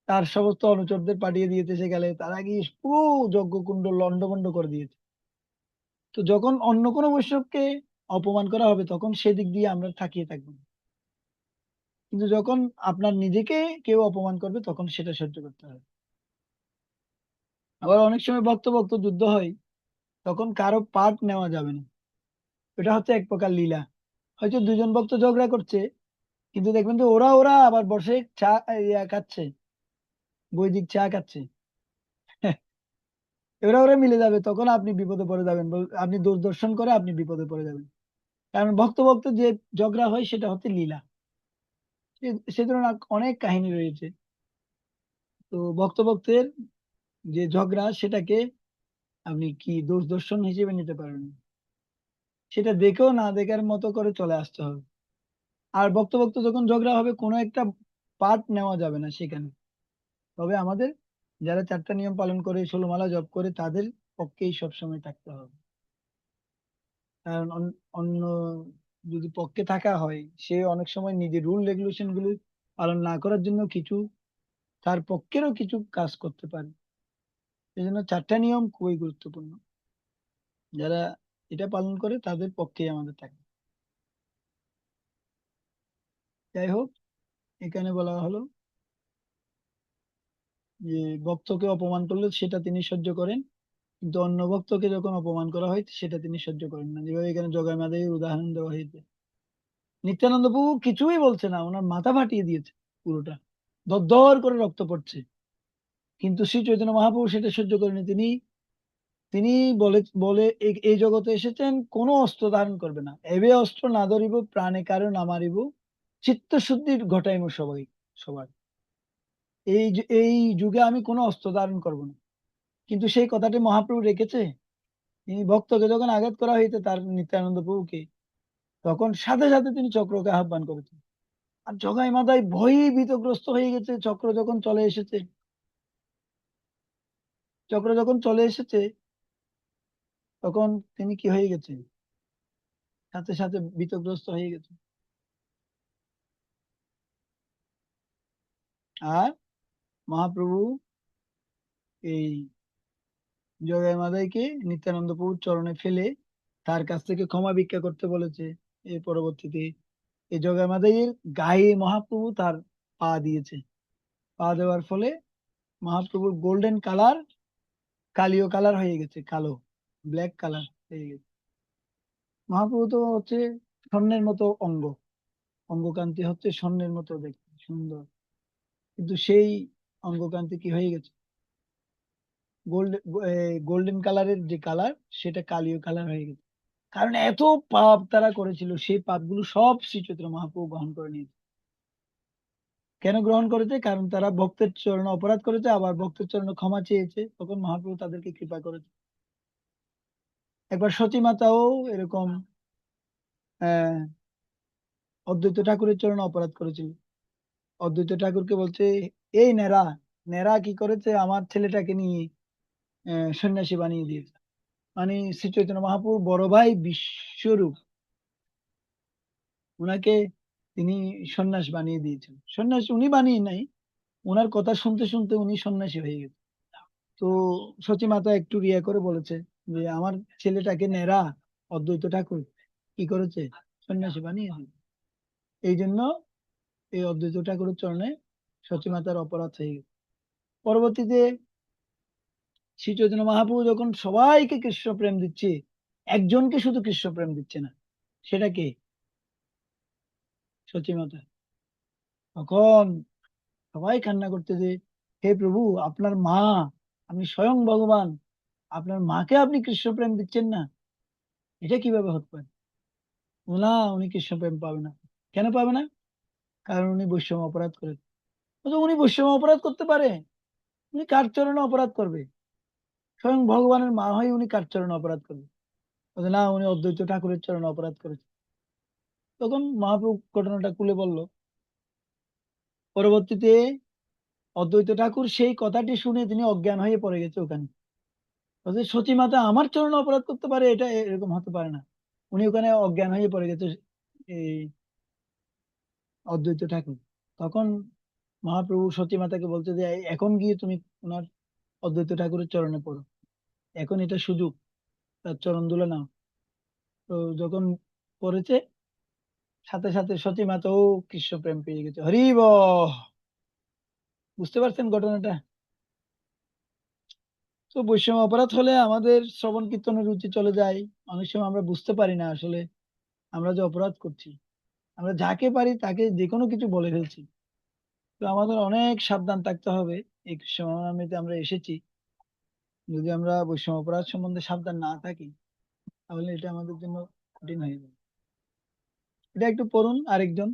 তার সমস্ত অনুচরদের পাঠিয়ে দিয়েছে সেখানে, তারা গিয়ে পুরো যজ্ঞকুণ্ড লন্ডভন্ড করে দিয়েছে। তো যখন অন্য কোনো বৈষ্ণবকে অপমান করা হবে, তখন সেদিক দিয়ে আমরা তাকিয়ে থাকবো না। কিন্তু যখন আপনার নিজেকে কেউ অপমান করবে, তখন সেটা সহ্য করতে হবে। আবার অনেক সময় ভক্ত ভক্ত যুদ্ধ হয়, তখন কারো পার্ট নেওয়া যাবে না। এটা হচ্ছে এক প্রকার লীলা। হয়তো দুজন ভক্ত ঝগড়া করছে, কিন্তু দেখবেন যে ওরা ওরা আবার বসে চা খাচ্ছে, বৈদিক চা খাচ্ছে। ওরা ওরা মিলে যাবে, তখন আপনি বিপদে পড়ে যাবেন। আপনি দূরদর্শন করে আপনি বিপদে পড়ে যাবেন। কারণ ভক্ত ভক্ত যে ঝগড়া হয়, সেটা হচ্ছে লীলা। সে ধরনের অনেক কাহিনী রয়েছে। তো ভক্ত ভক্তের যে ঝগড়া, সেটাকে আপনি কি দূরদর্শন হিসেবে নিতে পারবেন না। সেটা দেখেও না দেখার মতো করে চলে আসতে হবে। আর ভক্ত ভক্ত যখন ঝগড়া হবে, কোনো একটা পার্ট নেওয়া যাবে না সেখানে। তবে আমাদের যারা 4টা নিয়ম পালন করে, 16 মালা জপ করে, তাদের পক্ষেই সবসময় থাকতে হবে। কারণ অন্য যদি পক্ষে থাকা হয়, সে অনেক সময় নিজের রুল রেগুলেশন গুলো পালন না করার জন্য কিছু তার পক্ষেরও কিছু কাজ করতে পারে। এই জন্য 4টা নিয়ম খুবই গুরুত্বপূর্ণ। যারা এটা পালন করে, তাদের পক্ষেই আমাদের থাকে। যাই হোক, এখানে বলা হলো যে ভক্তকে অপমান করলে সেটা তিনি সহ্য করেন, কিন্তু অন্য ভক্তকে যখন অপমান করা হয়, সেটা তিনি সহ্য করেন না। যেভাবে এখানে জগাই মাদের উদাহরণ দেওয়া হয়েছে। নিত্যানন্দ প্রভু কিছুই বলছে না, ওনার মাথা ফাটিয়ে দিয়েছে পুরোটা, দরদর করে রক্ত পড়ছে। কিন্তু শ্রী চৈতন্য মহাপ্রভু সেটা সহ্য করেনি। তিনি তিনি বলে বলে এই জগতে এসেছেন কোনো অস্ত্র ধারণ করবে না। এবে অস্ত্র না ধরিব, প্রাণে কারো না মারিব, চিত্ত শুদ্ধির ঘটাইব সবাই সবার। এই যুগে আমি কোনো অস্ত্র ধারণ করব না। কিন্তু সেই কথাটি মহাপ্রভু রেখেছে। তিনি ভক্তকে যখন আঘাত করা হয়েছে, তার নিত্যানন্দ প্রভুকে, তখন সাথে সাথে তিনি চক্রকে আহ্বান করেছেন। আর জগাই মাথায় ভয়ে ভীতগ্রস্ত হয়ে গেছে। চক্র যখন চলে এসেছে, তখন তিনি কি হয়ে গেছে, সাথে সাথে ভীতগ্রস্ত হয়ে গেছে। আর মহাপ্রভু এই জগাই মাদাইকে নিত্যানন্দ প্রভুর চরণে ফেলে তার কাছ থেকে ক্ষমা ভিক্ষা করতে বলেছে। এর পরবর্তীতে এই জগাই মাদাইয়ের গায়ে মহাপ্রভু তার পা দিয়েছে। পা দেওয়ার ফলে মহাপ্রভুর গোল্ডেন কালার কালীয় কালার হয়ে গেছে, কালো ব্ল্যাক কালার হয়ে গেছে। মহাপ্রভু তো হচ্ছে স্বর্ণের মতো অঙ্গকান্তি হচ্ছে স্বর্ণের মতো দেখতে সুন্দর, কিন্তু সেই অঙ্গকান্তি কি হয়ে গেছে, গোল্ড গোল্ডেন কালারের যে কালার, সেটা কালীয় কালার হয়ে গেছে। কারণ এত পাপ তারা করেছিল, সেই পাপগুলো সব শ্রী চৈতন্য মহাপ্রভু গ্রহণ করে নিয়েছে। কেন গ্রহণ করেছে? কারণ তারা ভক্তের চরণে অপরাধ করেছে, আবার ভক্তের চরণে ক্ষমা চেয়েছে, তখন মহাপ্রভু তাদেরকে কৃপা করেছে। একবার সতী মাতাও এরকম আহ অদ্বৈত ঠাকুরের চরণে অপরাধ করেছিল। অদ্বৈত ঠাকুরকে বলছে, এই নেরা নেরা কি করেছে, আমার ছেলেটাকে নিয়ে সন্ন্যাসী বানিয়ে দিয়েছে। মানে শ্রী চৈতন্য মহাপ্রভু বড় ভাই বিশ্বরূপ, উনাকে তিনি সন্ন্যাস বানিয়ে দিয়েছেন। সন্ন্যাস উনি বানিয়ে নাই, ওনার কথা শুনতে শুনতে উনি সন্ন্যাসী হয়ে গেছে। তো সতী মাতা একটু রিয়া করে বলেছে যে আমার ছেলেটাকে নেরা অদ্বৈত ঠাকুর কি করেছে, সন্ন্যাসী বানিয়ে দিয়েছে। এই জন্য এই অদ্বৈত ঠাকুরের চরণে সতী মাতার অপরাধ হয়ে গেছে। পরবর্তীতে শ্রী চৈতন্য মহাপ্রভু যখন সবাইকে কৃষ্ণ প্রেম দিচ্ছে, একজনকে শুধু কৃষ্ণ প্রেম দিচ্ছে না, সেটা কে? সতী মাতা। তখন সবাই কান্না করতে যে, হে প্রভু, আপনার মা, আপনি স্বয়ং ভগবান, আপনার মাকে আপনি কৃষ্ণ প্রেম দিচ্ছেন না, এটা কিভাবে হতে পারে? না, উনি কৃষ্ণ প্রেম পাবে না। কেন পাবে না? কারণ উনি বৈষম্য অপরাধ করে। উনি বৈষম্য অপরাধ করতে পারে, উনি কার চরণে অপরাধ করবে? স্বয়ং ভগবানের মা হয়ে উনি কার চরণে অপরাধ করবে? বলে, না, উনি অদ্বৈত ঠাকুরের চরণে অপরাধ করেছে। তখন মহাপ্রভু ঘটনাটা খুলে বলল। পরবর্তীতে অদ্বৈত ঠাকুর সেই কথাটি শুনে তিনি অজ্ঞান হয়ে পড়ে গেছে ওখানে। বলছে, সতী মাতা আমার চরণে অপরাধ করতে পারে, এটা এরকম হতে পারে না। উনি ওখানে অজ্ঞান হয়ে পড়ে গেছে এই অদ্বৈত ঠাকুর। তখন মহাপ্রভু সতী মাতাকে বলছে যে এখন গিয়ে তুমি ওনার অদ্বৈত ঠাকুরের চরণে পড়ো, এখন এটা সুযোগ, তার চরণ দুলে নাও। তো যখন পড়েছে, সাথে সাথে সতী মাতাও কৃষ্ণ প্রেম পেয়ে গেছে। হরি বল। বুঝতে পারছেন ঘটনাটা? তো বৈষম্য অপরাধ হলে আমাদের শ্রবণ কীর্তনের রুচি চলে যায়। অনেক সময় আমরা বুঝতে পারি না আসলে আমরা যে অপরাধ করছি। আমরা যাকে পারি তাকে যে কোনো কিছু বলে ফেলছি। তো আমাদের অনেক সাবধান থাকতে হবে। এই কৃষ্ণমহানামীতে আমরা এসেছি, যদি আমরা বৈষম্য অপরাধ সম্বন্ধে সাবধান না থাকি, তাহলে এটা আমাদের জন্য কঠিন হয়ে যাবে। এটা একটু পড়ুন আরেকজন,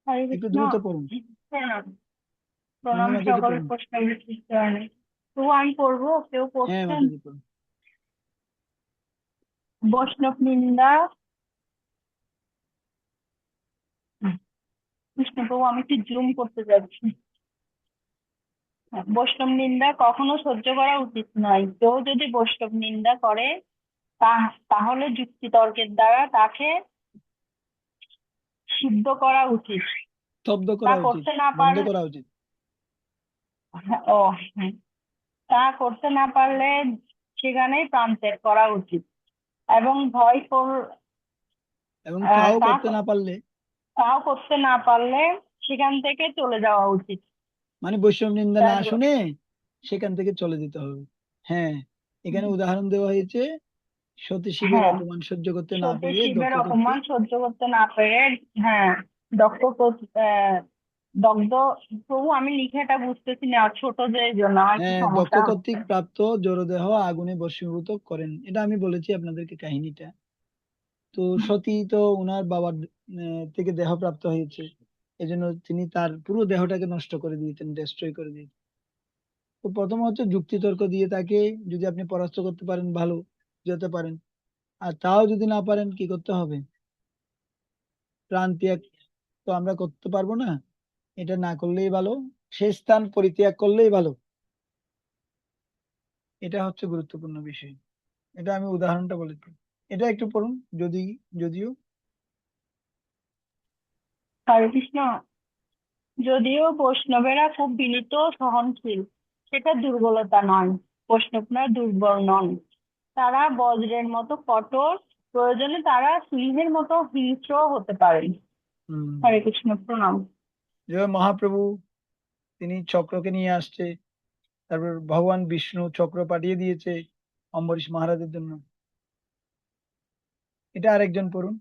হরে একটু কৃষ্ণ। দ্রুত পড়ুন, প্রণাম। ননী প্রণাম মাতাজি সকল পড়ুন। বৈষ্ণবের চরণে। তো আমি পড়বো, কেউ হ্যাঁ পড়ছেন? মাতাজি পড়ুন। বৈষ্ণব নিন্দা। কৃষ্ণপ্রভু, আমি একটু জুম করতে যাচ্ছি। বৈষ্ণব নিন্দা কখনো সহ্য করা উচিত নয়। কেউ যদি বৈষ্ণব নিন্দা করে তাহলে যুক্তি তর্কের দ্বারা তাকে সিদ্ধ করা উচিত। স্তব্ধ তা করা উচিত, করতে না বন্ধ পারলে করা উচিত। ও হ্যাঁ, তা করতে না পারলে সেখানেই প্রাণত্যাগ করা উচিত এবং এবং আহ, তাও তা করতে না পারলে, তাও করতে না পারলে সেখান থেকে চলে যাওয়া উচিত। মানে বৈষম্য নিন্দা না তারপর শুনে সেখান থেকে চলে যেতে হবে। হ্যাঁ, এখানে উদাহরণ দেওয়া হয়েছে, সতী শিবের হ্যাঁ, অপমান সহ্য করতে না সতী পেরে শিবের দক্ষ অপমান কর্তৃক, সহ্য করতে না পেরে, হ্যাঁ, দগ্ধ। প্রভু, আমি লিখাটা বুঝতেছি না, ছোট যে জন্য আমার একটু হ্যাঁ, দক্ষ সমস্যা হচ্ছে। কর্তৃক প্রাপ্ত জড়দেহ আগুনে ভস্মীভূত করেন। এটা আমি বলেছি আপনাদেরকে কাহিনীটা। তো সতী তো উনার বাবার থেকে দেহ প্রাপ্ত হয়েছে, এজন্য তিনি তার পুরো দেহটাকে নষ্ট করে দিয়েছেন, ডেস্ট্রয় করে দিয়েছেন। তো প্রথম হচ্ছে যুক্তিতর্ক দিয়ে তাকে যদি আপনি পরাস্ত করতে পারেন, ভালো, যেতে পারেন। আর তাও যদি না পারেন, কি করতে হবে? প্রাণ ত্যাগ তো আমরা করতে পারবো না, এটা না করলেই ভালো, সে স্থান পরিত্যাগ করলেই ভালো। এটা হচ্ছে গুরুত্বপূর্ণ বিষয়। এটা আমি উদাহরণটা বলেছি। এটা একটু পড়ুন, যদিও হরে কৃষ্ণ। যদিও বৈষ্ণবেরা খুব বিনীত ও সহনশীল, সেটা দুর্বলতা নয়। বৈষ্ণবরা দুর্বল নন, তারা বজ্রের মতো কঠোর, প্রয়োজনে তারা সিংহের মতো হিংস্র হতে পারেন। হম হরে কৃষ্ণ, প্রণাম। যে মহাপ্রভু তিনি চক্রকে নিয়ে আসছে, তারপর ভগবান বিষ্ণু চক্র পাঠিয়ে দিয়েছে অম্বরীশ মহারাজের জন্য। এটা আরেকজন পড়ুন।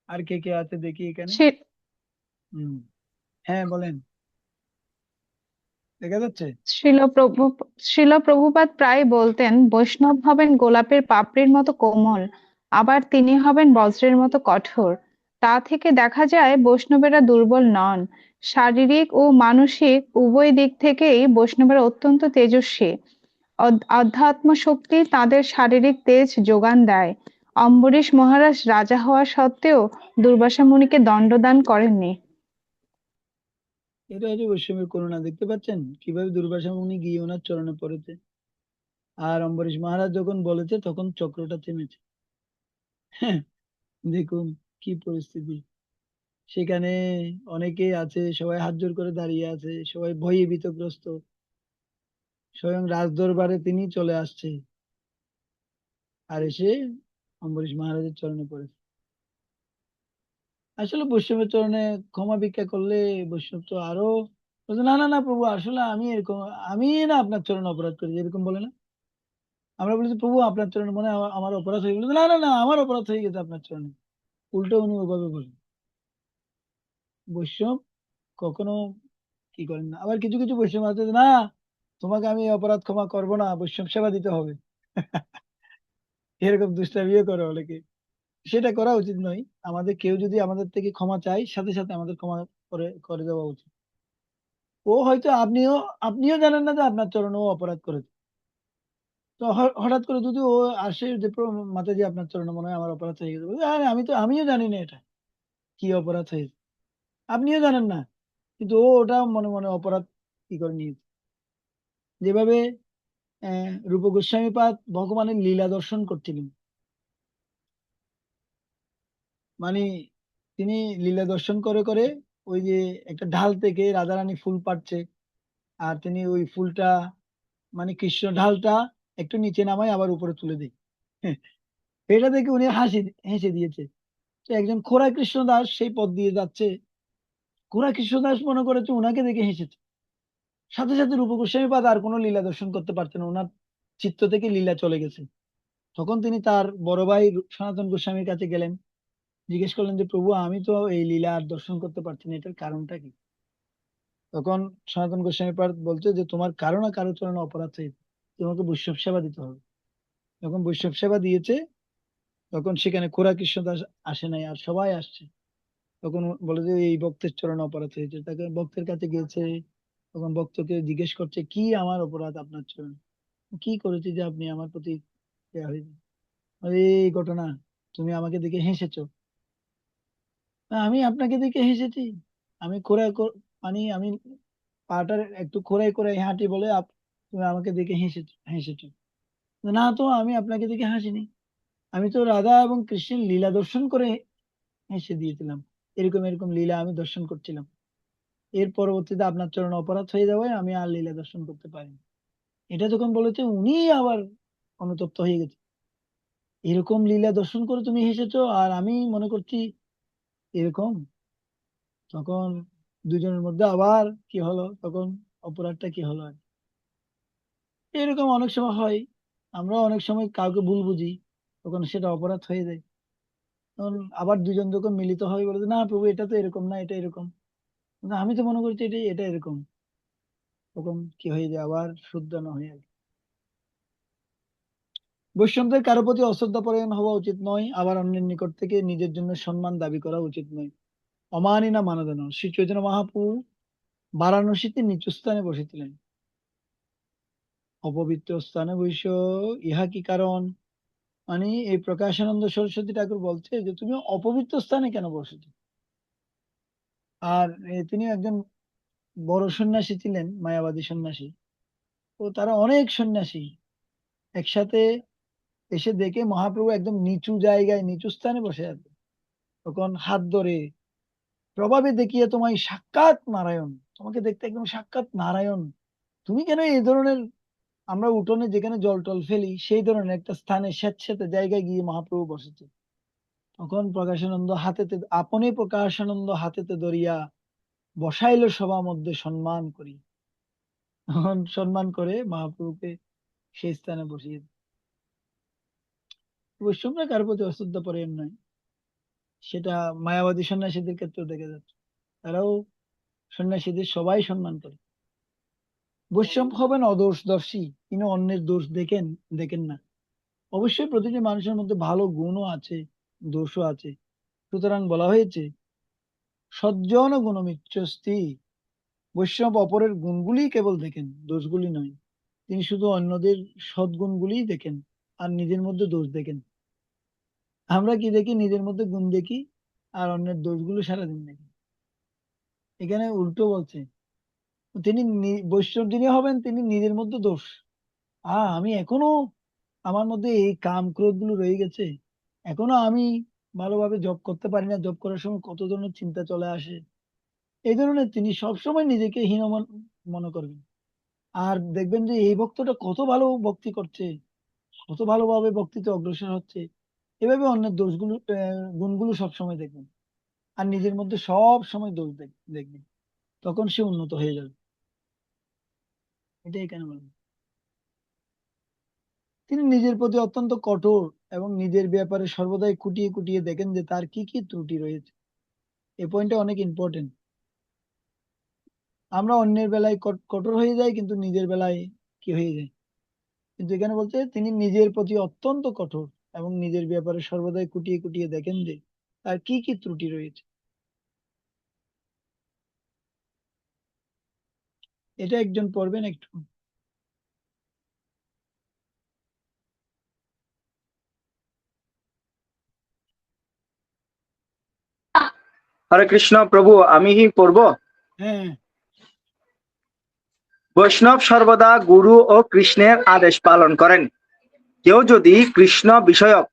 আর কে কে আছে দেখি এখানে। সে হম হ্যাঁ বলেন, দেখা যাচ্ছে? শিল প্রভুপাদ প্রায় বলতেন, বৈষ্ণব হবেন গোলাপের পাপড়ির মতো কোমল, আবার তিনি হবেন বজ্রের মতো কঠোর। তা থেকে দেখা যায় বৈষ্ণবেরা দুর্বল নন। শারীরিক ও মানসিক উভয় দিক থেকেই বৈষ্ণবেরা অত্যন্ত তেজস্বী। আধ্যাত্ম শক্তি তাদের শারীরিক তেজ যোগান দেয়। অম্বরীশ মহারাজ রাজা হওয়া সত্ত্বেও দুর্বাসা মুনিকে দণ্ডদান করেননি। এটা হচ্ছে বৈষ্ণবের করুণা, দেখতে পাচ্ছেন কিভাবে দুর্বাসা মুনি গিয়ে ওনার চরণে পড়েছে। আর অম্বরীশ মহারাজ যখন বলেছে তখন চক্রটা থেমেছে। হ্যাঁ, দেখুন কি পরিস্থিতি সেখানে। অনেকেই আছে, সবাই হাত জোড় করে দাঁড়িয়ে আছে, সবাই ভয়ে ভীতগ্রস্ত। স্বয়ং রাজদরবারে তিনি চলে আসছে আর এসে অম্বরীশ মহারাজের চরণে পড়েছে। আসলে বৈষ্ণবের চরণে ক্ষমা ভিক্ষা করলে বৈষ্ণব তো আরো বলছে, না না না প্রভু, আসলে আমি এরকম, আমি না আপনার চরণে অপরাধ করেছি, এরকম বলে না? আমরা বলেছি প্রভু আপনার চরণে মনে হয় আমার অপরাধ হয়ে গেল, না না না আমার অপরাধ হয়ে গেছে আপনার চরণে। উল্টো উনি ওভাবে বলেন। বৈষ্ণব কখনো কি করেন না। আবার কিছু কিছু বৈষ্ণব আছে যে, না তোমাকে আমি এই অপরাধ ক্ষমা করবো না, বৈষ্ণব সেবা দিতে হবে। এরকম দুষ্টামিও করে অনেকে। সেটা করা উচিত নয়। আমাদের কেউ যদি আমাদের থেকে ক্ষমা চায়, সাথে সাথে আমাদের ক্ষমা করে করে দেওয়া উচিত। ও হয়তো আপনিও জানেন না যে আপনার চরণে ও অপরাধ করেছে। তো হঠাৎ করে যদি ও আসে যে মাতাজি আপনার চরণে মনে হয় আমার অপরাধ হয়ে গেছে, বলবে, আরে আমিও জানি না এটা কি অপরাধ হয়েছে, আপনিও জানেন না, কিন্তু ও ওটা মনে মনে অপরাধ কি করে নিয়েছে। যেভাবে রূপ গোস্বামী পাদ ভগবানের লীলা দর্শন করছিলেন, মানে তিনি লীলা দর্শন করে করে ওই যে একটা ঢাল থেকে রাধারানী ফুল পাড়ছে, আর তিনি ওই ফুলটা মানে কৃষ্ণ ঢালটা একটু নিচে নামায় আবার উপরে তুলে দেয়। এটা দেখে উনি হেসে দিয়েছে। তো একজন খোড়া কৃষ্ণদাস সেই পথ দিয়ে যাচ্ছে, খোড়া কৃষ্ণদাস মনে করেছে উনাকে দেখে হেসেছে। সাথে সাথে রূপ গোস্বামী পাদ আর কোনো লীলা দর্শন করতে পারতেন না, ওনার চিত্ত থেকে লীলা চলে গেছে। তখন তিনি তার বড় ভাই সনাতন গোস্বামীর কাছে গেলেন, জিজ্ঞেস করলেন যে প্রভু আমি তো এই লীলা আর দর্শন করতে পারছি না, এটার কারণটা কি? তখন সনাতন গোস্বামী পাদ বলছে যে তোমার কারো না কারো চরণে অপরাধ হয়েছে, তোমাকে বৈষ্ণব সেবা দিতে হবে। যখন বৈষ্ণব সেবা দিয়েছে তখন সেখানে খোড়া কৃষ্ণদাস আসে নাই, আর সবাই আসছে। তখন বলে যে এই ভক্তের চরণে অপরাধ হয়েছে, তাকে ভক্তের কাছে গিয়েছে। তখন ভক্তকে জিজ্ঞেস করছে কি আমার অপরাধ আপনার চরণে, কি করেছি যে আপনি আমার প্রতি ইয়া হয়েছে? এই ঘটনা, তুমি আমাকে দেখে হেসেছো। না, আমি আপনাকে দেখে হেসেছি? আমি মানে আমি পাটার একটু খোঁড়াই করে হাঁটি বলে তুমি আমাকে দেখে হেসেছো? না তো, আমি আপনাকে দেখে হাসিনি, আমি তো রাধা এবং কৃষ্ণের লীলা দর্শন করে হেসে দিয়েছিলাম। এরকম এরকম লীলা আমি দর্শন করছিলাম, এর পরবর্তীতে আপনার চরণে অপরাধ হয়ে যাওয়ায় আমি আর লীলা দর্শন করতে পারিনি। এটা যখন বলেছে উনি আবার অনুতপ্ত হয়ে গেছে, এরকম লীলা দর্শন করে তুমি হেসেছো আর আমি মনে করছি এরকম। তখন দুজনের মধ্যে আবার কি হলো, তখন অপরাধটা কি হলো আর কি। এরকম অনেক সময় হয়, আমরা অনেক সময় কাউকে ভুল বুঝি, তখন সেটা অপরাধ হয়ে যায়। তখন আবার দুজন যখন মিলিত হয় বলে যে, না প্রভু এটা তো এরকম না, এটা এরকম, কিন্তু আমি তো মনে করছি এটা এটা এরকম। তখন কি হয়ে যায়, আবার শুদ্ধ হয়ে আর কি। বৈষ্ণবদের কারো প্রতি অশ্রদ্ধাপরায়ণ হওয়া উচিত নয়, আবার অন্যের নিকট থেকে নিজের জন্য সম্মান দাবি করা উচিত নয়। অমানি না মানদান। শ্রী চৈতন্য মহাপ্রভু বারাণসীতে নিচু স্থানে বসেছিলেন। অপবিত্র স্থানে বৈশ ইহা কি কারণ? মানে এই প্রকাশানন্দ সরস্বতী ঠাকুর বলছে যে তুমি অপবিত্র স্থানে কেন বসেছো। আর তিনি একজন বড় সন্ন্যাসী ছিলেন, মায়াবাদী সন্ন্যাসী। তো তারা অনেক সন্ন্যাসী একসাথে এসে দেখে মহাপ্রভু একদম নিচু জায়গায় নিচু স্থানে বসে আছে। তখন হাত ধরে প্রভাবে দেখিয়ে তোমায় সাক্ষাৎ নারায়ণ, তোমাকে দেখতে একদম সাক্ষাৎ নারায়ণ, তুমি কেন এই ধরনের, আমরা উঠোনে যেখানে জল টল ফেলি সেই ধরনের একটা স্থানে স্যাঁতস্যাঁতে জায়গায় গিয়ে মহাপ্রভু বসেছে। তখন প্রকাশানন্দ হাতেতে আপনি প্রকাশানন্দ হাতেতে ধরিয়া বসাইল সভা মধ্যে সম্মান করি। তখন সম্মান করে মহাপ্রভুকে সেই স্থানে বসিয়ে দিল। বৈষ্ণবরা কার প্রতি অশ্রদ্ধা পরায়ণ নয়, সেটা মায়াবাদী সন্ন্যাসীদের ক্ষেত্রেও দেখা যাচ্ছে। তারাও সন্ন্যাসীদের সবাই সম্মান করে। বৈষ্ণব হবেন অদোষদর্শী, তিনি অন্যের দোষ দেখেন না। অবশ্যই প্রতিটি মানুষের মধ্যে ভালো গুণও আছে, দোষও আছে। সুতরাং বলা হয়েছে সজ্জন গুণমিচ্ছস্তি, বৈষ্ণব অপরের গুণগুলি কেবল দেখেন, দোষগুলি নয়। তিনি শুধু অন্যদের সদ্গুণগুলিই দেখেন আর নিজের মধ্যে দোষ দেখেন। আমরা কি দেখি? নিজের মধ্যে গুণ দেখি আর অন্যের দোষগুলো সারাদিন দেখি। এখানে উল্টো বলছে, তিনি বৈষ্ণব যিনি হবেন তিনি নিজের মধ্যে দোষ, আমি এখনো, আমার মধ্যে এই কাম ক্রোধ গুলো রয়ে গেছে, এখনো আমি ভালোভাবে জব করতে পারি না, জব করার সময় কত ধরনের চিন্তা চলে আসে, এই ধরনের তিনি সবসময় নিজেকে মনে করবেন। আর দেখবেন যে এই ভক্তটা কত ভালো ভক্তি করছে, কত ভালোভাবে ভক্তিতে অগ্রসর হচ্ছে। এভাবে অন্যের দোষগুলো গুণগুলো সবসময় দেখবেন আর নিজের মধ্যে সব সময় দোষ দেখবেন, তখন সে উন্নত হয়ে যাবে। এটাই কেন বলবেন। তিনি নিজের প্রতি অত্যন্ত কঠোর এবং নিজের ব্যাপারে সর্বদাই খুঁটিয়ে খুঁটিয়ে দেখেন যে তার কি কি ত্রুটি রয়েছে। এই পয়েন্টটা অনেক ইম্পর্টেন্ট। আমরা অন্যের বেলায় কঠোর হয়ে যাই, কিন্তু নিজের বেলায় কি হয়ে যায়। কিন্তু এখানে বলছে তিনি নিজের প্রতি অত্যন্ত কঠোর এবং নিজের ব্যাপারে সর্বদাই খুঁটিয়ে খুঁটিয়ে দেখেন যে তার কি কি ত্রুটি রয়েছে। এটা একজন পড়বেন একটু। হরে কৃষ্ণ প্রভু, আমি পড়ব। হ্যাঁ, বৈষ্ণব সর্বদা গুরু ও কৃষ্ণের আদেশ পালন করেন। কেউ যদি কৃষ্ণ বিষয়ক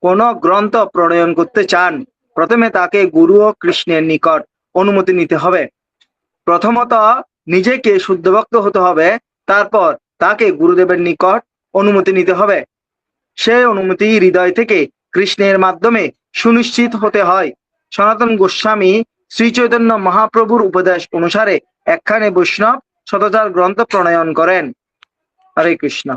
কোন গ্রন্থ প্রণয়ন করতে চান, প্রথমে তাকে গুরু ও কৃষ্ণের নিকট অনুমতি নিতে হবে। প্রথমত নিজেকে শুদ্ধ ভক্ত হতে হবে, তারপর তাকে গুরুদেবের নিকট অনুমতি নিতে হবে। সেই অনুমতি হৃদয় থেকে কৃষ্ণের মাধ্যমে সুনিশ্চিত হতে হয়। সনাতন গোস্বামী শ্রী চৈতন্য মহাপ্রভুর উপদেশ অনুসারে একখানে বৈষ্ণব সদাচার গ্রন্থ প্রণয়ন করেন। হরে কৃষ্ণ।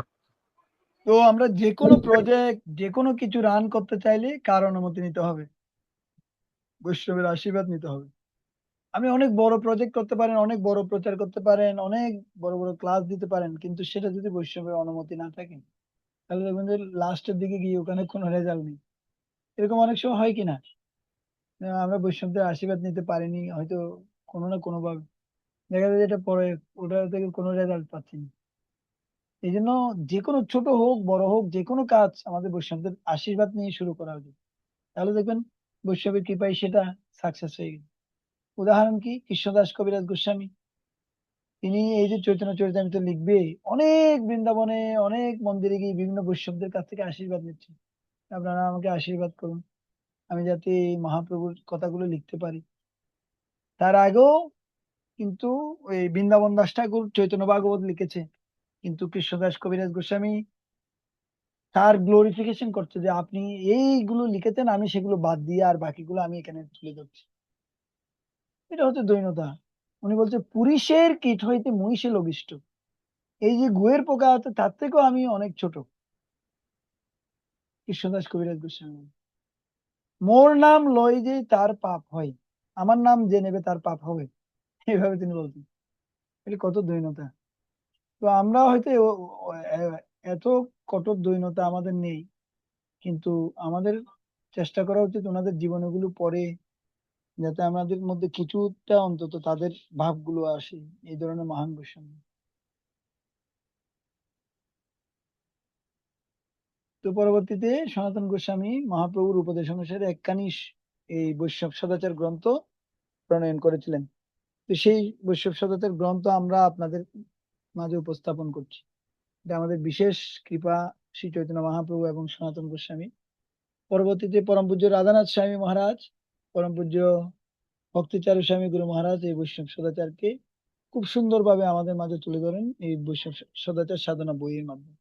তো আমরা যে কোনো প্রজেক্ট, যে কোনো কিছু রান করতে চাইলে কার অনুমতি নিতে হবে? বৈষ্ণবের আশীর্বাদ নিতে হবে। আপনি অনেক বড় প্রজেক্ট করতে পারেন, অনেক বড় প্রচার করতে পারেন, অনেক বড় বড় ক্লাস দিতে পারেন, কিন্তু সেটা যদি বৈষ্ণবের অনুমতি না থাকে, তাহলে দেখবেন যে লাস্টের দিকে গিয়ে ওখানে কোনো রেজাল্ট নেই। এরকম অনেক সময় হয় কিনা, আমরা বৈষ্ণবদের আশীর্বাদ নিতে পারিনি হয়তো কোনো না কোনো ভাবে, দেখা যায় যেটা পরে ওটা থেকে কোনো রেজাল্ট পাচ্ছি না। এই জন্য যে কোনো ছোট হোক বড় হোক, যে কোনো কাজ আমাদের বৈষ্ণবদের আশীর্বাদ নিয়ে শুরু করা উচিত। তাহলে দেখবেন বৈষ্ণবের কৃপায় সেটা সাকসেস হয়ে গেছে। উদাহরণ কি? কৃষ্ণদাস কবিরাজ গোস্বামী, তিনি এই যে চৈতন্য চরিতামৃত লিখবে, অনেক বৃন্দাবনে অনেক মন্দিরে গিয়ে বিভিন্ন বৈষ্ণবদের কাছ থেকে আশীর্বাদ নিচ্ছে, আপনারা আমাকে আশীর্বাদ করুন আমি যাতে এই মহাপ্রভুর কথাগুলো লিখতে পারি। তার আগেও কিন্তু ওই বৃন্দাবন দাস ঠাকুর চৈতন্য ভাগবত লিখেছে, কিন্তু কৃষ্ণদাস কবিরাজ গোস্বামী তার গ্লোরিফিকেশন করছে যে আপনি এইগুলো লিখেছেন, আমি সেগুলো বাদ দিয়ে আর বাকিগুলো আমি এখানে তুলে ধরছি। এটা হচ্ছে দৈন্যতা। উনি বলছে পুরুষের কীট হইতে মহিষে লঘিষ্ঠ, এই যে গুয়ের পোকা আছে তার থেকেও আমি অনেক ছোট। কৃষ্ণদাস কবিরাজ গোস্বামী, মোর নাম লয় যে তার পাপ হয়, আমার নাম যে নেবে তার পাপ হবে, এইভাবে তিনি বলতেন। এটা কত দৈন্যতা। তো আমরা হয়তো এত কঠোর দৈন্যতা আমাদের নেই, কিন্তু আমাদের চেষ্টা করা উচিত ওনাদের জীবনগুলো পড়ে, যাতে আমাদের মধ্যে কিছুটা অন্তত তাদের ভাবগুলো আসে, এই ধরনের মহান বৈষ্ণব। তো পরবর্তীতে সনাতন গোস্বামী মহাপ্রভুর উপদেশ অনুসারে একখানি এই বৈষ্ণব সদাচার গ্রন্থ প্রণয়ন করেছিলেন। তো সেই বৈষ্ণব সদাচার গ্রন্থ আমরা আপনাদের মাঝে উপস্থাপন করছি। এটা আমাদের বিশেষ কৃপা শ্রী চৈতন্য মহাপ্রভু এবং সনাতন গোস্বামী। পরবর্তীতে পরম পূজ্য রাধানাথ স্বামী মহারাজ, পরম পূজ্য ভক্তিচারু স্বামী গুরু মহারাজ এই বৈষ্ণব সদাচারকে খুব সুন্দরভাবে আমাদের মাঝে তুলে ধরেন এই বৈষ্ণব সদাচার সাধনা বইয়ের মাধ্যমে।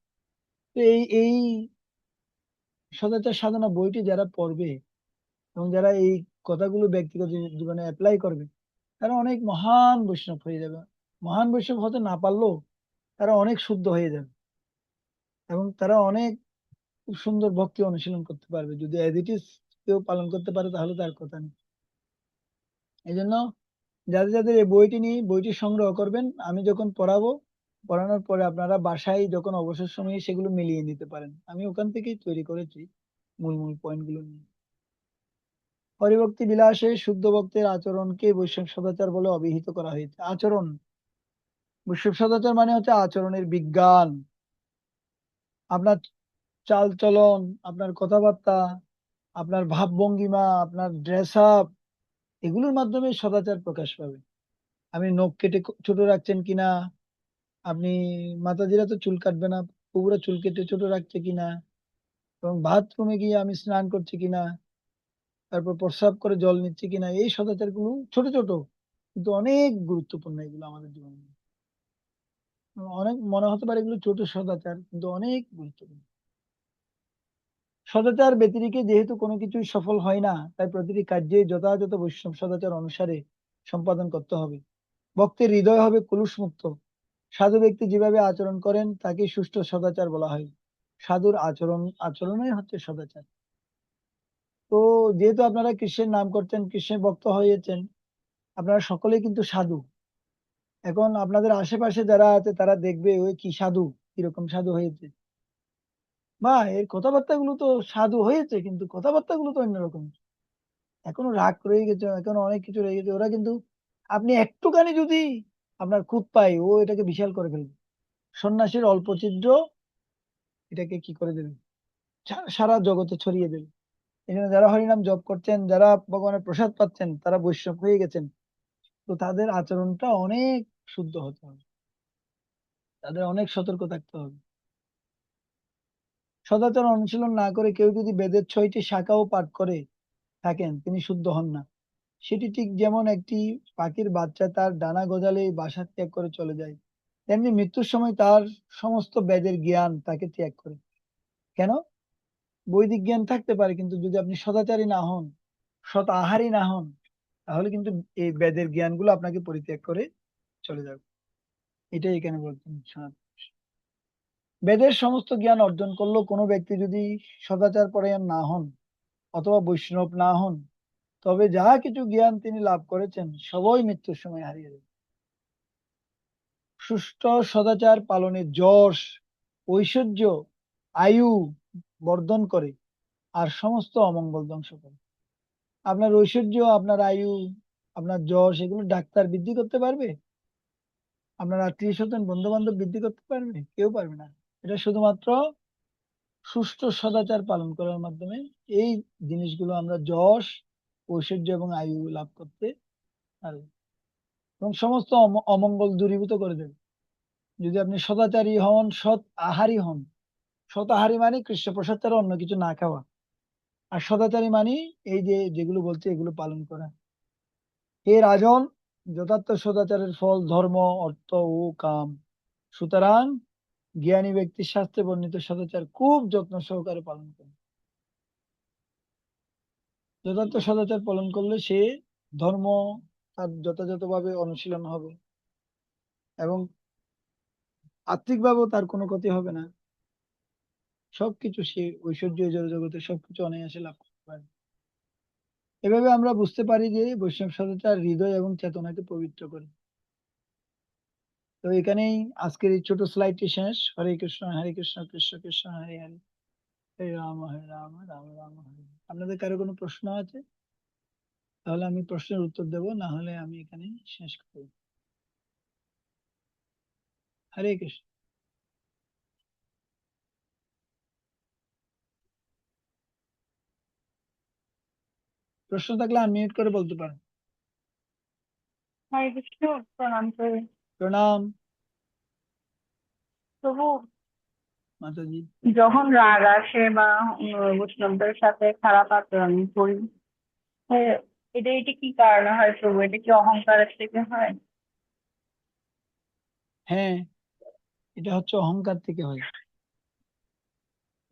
তো এই সদাচার সাধনা বইটি যারা পড়বে এবং যারা এই কথাগুলো ব্যক্তিগত জীবনে অ্যাপ্লাই করবে, তারা অনেক মহান বৈষ্ণব হয়ে যাবে। মহান বৈষ্ণব হতে না পারলেও তারা অনেক শুদ্ধ হয়ে যাবে এবং তারা অনেক খুব সুন্দর ভক্তি অনুশীলন করতে পারবে। যদি অ্যাজ ইট ইজ কেউ পালন করতে পারে তাহলে তার কথা নেই। এই জন্য যাদের যাদের এই বইটি সংগ্রহ করবেন, আমি যখন পড়ানোর পরে আপনারা বাসায় যখন অবসর সময়ে সেগুলো মিলিয়ে নিতে পারেন। আমি ওখান থেকেই তৈরি করেছি মূল মূল পয়েন্টগুলো নিয়ে। হরিভক্তি বিলাসে শুদ্ধ ভক্তের আচরণকে বৈষ্ণব সদাচার বলে অভিহিত করা হয়েছে। আচরণ, বৈষ্ণব সদাচার মানে হচ্ছে আচরণের বিজ্ঞান। আপনার চাল চলন, আপনার কথাবার্তা, আপনার ভাবভঙ্গিমা, আপনার ড্রেস আপ, এগুলোর মাধ্যমে সদাচার প্রকাশ পাবে। আপনি নখ কেটে ছোট রাখছেন কিনা, আপনি মাতাজিরা তো চুল কাটবে না, পুকুরা চুল কেটে ছোট রাখছে কিনা, এবং বাথরুমে গিয়ে আমি স্নান করছি কিনা, তারপর প্রস্রাব করে জল নিচ্ছি কিনা, এই সদাচার গুলো ছোট ছোট কিন্তু অনেক গুরুত্বপূর্ণ এগুলো আমাদের জীবনে। অনেক মনে হতে পারে এগুলো ছোট সদাচার, কিন্তু অনেক গুরুত্বপূর্ণ। সদাচার ব্যতিরেকে যেহেতু কোনো কিছুই সফল হয় না, তাই প্রতিটি কার্যে যথাযথ বৈষ্ণব সদাচার অনুসারে সম্পাদন করতে হবে। ভক্তের হৃদয় হবে কলুষমুক্ত। সাধু ব্যক্তি যেভাবে আচরণ করেন তাকে সুষ্ঠু সদাচার বলা হয়। সাধুর আচরণই হচ্ছে সদাচার। তো যেহেতু আপনারা কৃষ্ণের নাম করছেন, কৃষ্ণের ভক্ত হয়েছেন, আপনারা সকলেই কিন্তু সাধু। এখন আপনাদের আশেপাশে যারা আছে তারা দেখবে ওই কি সাধু, কিরকম সাধু হয়েছে, বা এর কথাবার্তাগুলো তো সাধু হয়েছে কিন্তু কথাবার্তাগুলো তো অন্যরকম, এখনো রাগ রয়ে গেছে, এখনো অনেক কিছু রয়ে গেছে। ওরা কিন্তু আপনি একটুখানি যদি আপনার খুঁত পায়, ও এটাকে বিশাল করে ফেলবে। সন্ন্যাসীর অল্প ছিদ্র এটাকে কি করে দেবে, সারা জগতে ছড়িয়ে দেবে। এই জন্য যারা হরিনাম জপ করছেন, যারা ভগবানের প্রসাদ পাচ্ছেন, তারা বৈষ্ণব হয়ে গেছেন, তো তাদের আচরণটা অনেক শুদ্ধ হতে হবে, তাদের অনেক সতর্ক থাকতে হবে। সদাচার অনুশীলন না করে কেউ যদি বেদের 6টি শাখাও পাঠ করে থাকেন, তিনি শুদ্ধ হন না। সেটি ঠিক যেমন একটি পাখির বাচ্চা তার ডানা গজালে বাসা ত্যাগ করে চলে যায়, তেমনি মৃত্যুর সময় তার সমস্ত বেদের জ্ঞান তাকে ত্যাগ করে। কেন? বৈদিক জ্ঞান থাকতে পারে, কিন্তু যদি আপনি সদাচারী না হন, সৎ আহারী না হন, তাহলে কিন্তু এই বেদের জ্ঞানগুলো আপনাকে পরিত্যাগ করে চলে যাবে। এটাই এখানে বলছেন সনাতন। বেদের সমস্ত জ্ঞান অর্জন করলেও কোনো ব্যক্তি যদি সদাচার পরায়ণ না হন অথবা বৈষ্ণব না হন, তবে যা কিছু জ্ঞান তিনি লাভ করেছেন সবই মৃত্যুর সময় হারিয়ে যাবে। সুষ্ঠু সদাচার পালনে যশ, ঐশ্বর্য, আয়ু বর্ধন করে আর সমস্ত অমঙ্গল ধ্বংস করে। আপনার ঐশ্বর্য, আপনার আয়ু, আপনার যশ, এগুলো ডাক্তার বৃদ্ধি করতে পারবে? আপনার আত্মীয় স্বজন বন্ধু বান্ধব বৃদ্ধি করতে পারবে? কেউ পারবে না। এটা শুধুমাত্র সুষ্ঠু সদাচার পালন করার মাধ্যমে এই জিনিসগুলো আমরা যশ, ঐশ্বর্য এবং আয়ু লাভ করতে পারবো, এবং সমস্ত অমঙ্গল দূরীভূত করে দেবে। যদি আপনি সদাচারী হন, সৎ আহারী হন। সৎ আহারী মানে কৃষ্ণ প্রসাদ ছাড়া অন্য কিছু না খাওয়া, আর সদাচারী মানে এই যে যেগুলো বলছে এগুলো পালন করা। হে রাজন, যথার্থ সদাচারের ফল ধর্ম, অর্থ ও কাম। সুতরাং জ্ঞানী ব্যক্তির শাস্ত্রে বর্ণিত সদাচার খুব যত্ন সহকারে পালন করে। যথার্থ সদাচার পালন করলে সে ধর্ম তার যথাযথভাবে অনুশীলন হবে, এবং আর্থিকভাবেও তার কোনো ক্ষতি হবে না। সবকিছু সে ঐশ্বর্য জগতে সবকিছু অনায়াসে লাভ করতে পারে। এভাবে আমরা বুঝতে পারি যে বৈষ্ণব সদাচার হৃদয় এবং চেতনাকে পবিত্র করে। তো এখানেই আজকের এই ছোট স্লাইডটি শেষ। হরে কৃষ্ণ কৃষ্ণ কৃষ্ণ হরে হরে, হরে রাম রাম রাম হরে হরে। আপনাদের কারো কোনো প্রশ্ন আছে? তাহলে আমি প্রশ্নের উত্তর দেব, না হলে আমি এখানে শেষ করব। হরে কৃষ্ণ। প্রশ্ন থাকলে আনমিউট করে বলতে পারেন। হরে কৃষ্ণ, প্রণাম করি। প্রণাম প্রভু, মাতাজি। যখন রাগ আসে বা বৈষ্ণবদের সাথে খারাপ আচরণ করি, এ, এটা কি কারণে হয় প্রভু? এটা কি অহংকারের থেকে হয়? হ্যাঁ, এটা হচ্ছে অহংকার থেকে হয়।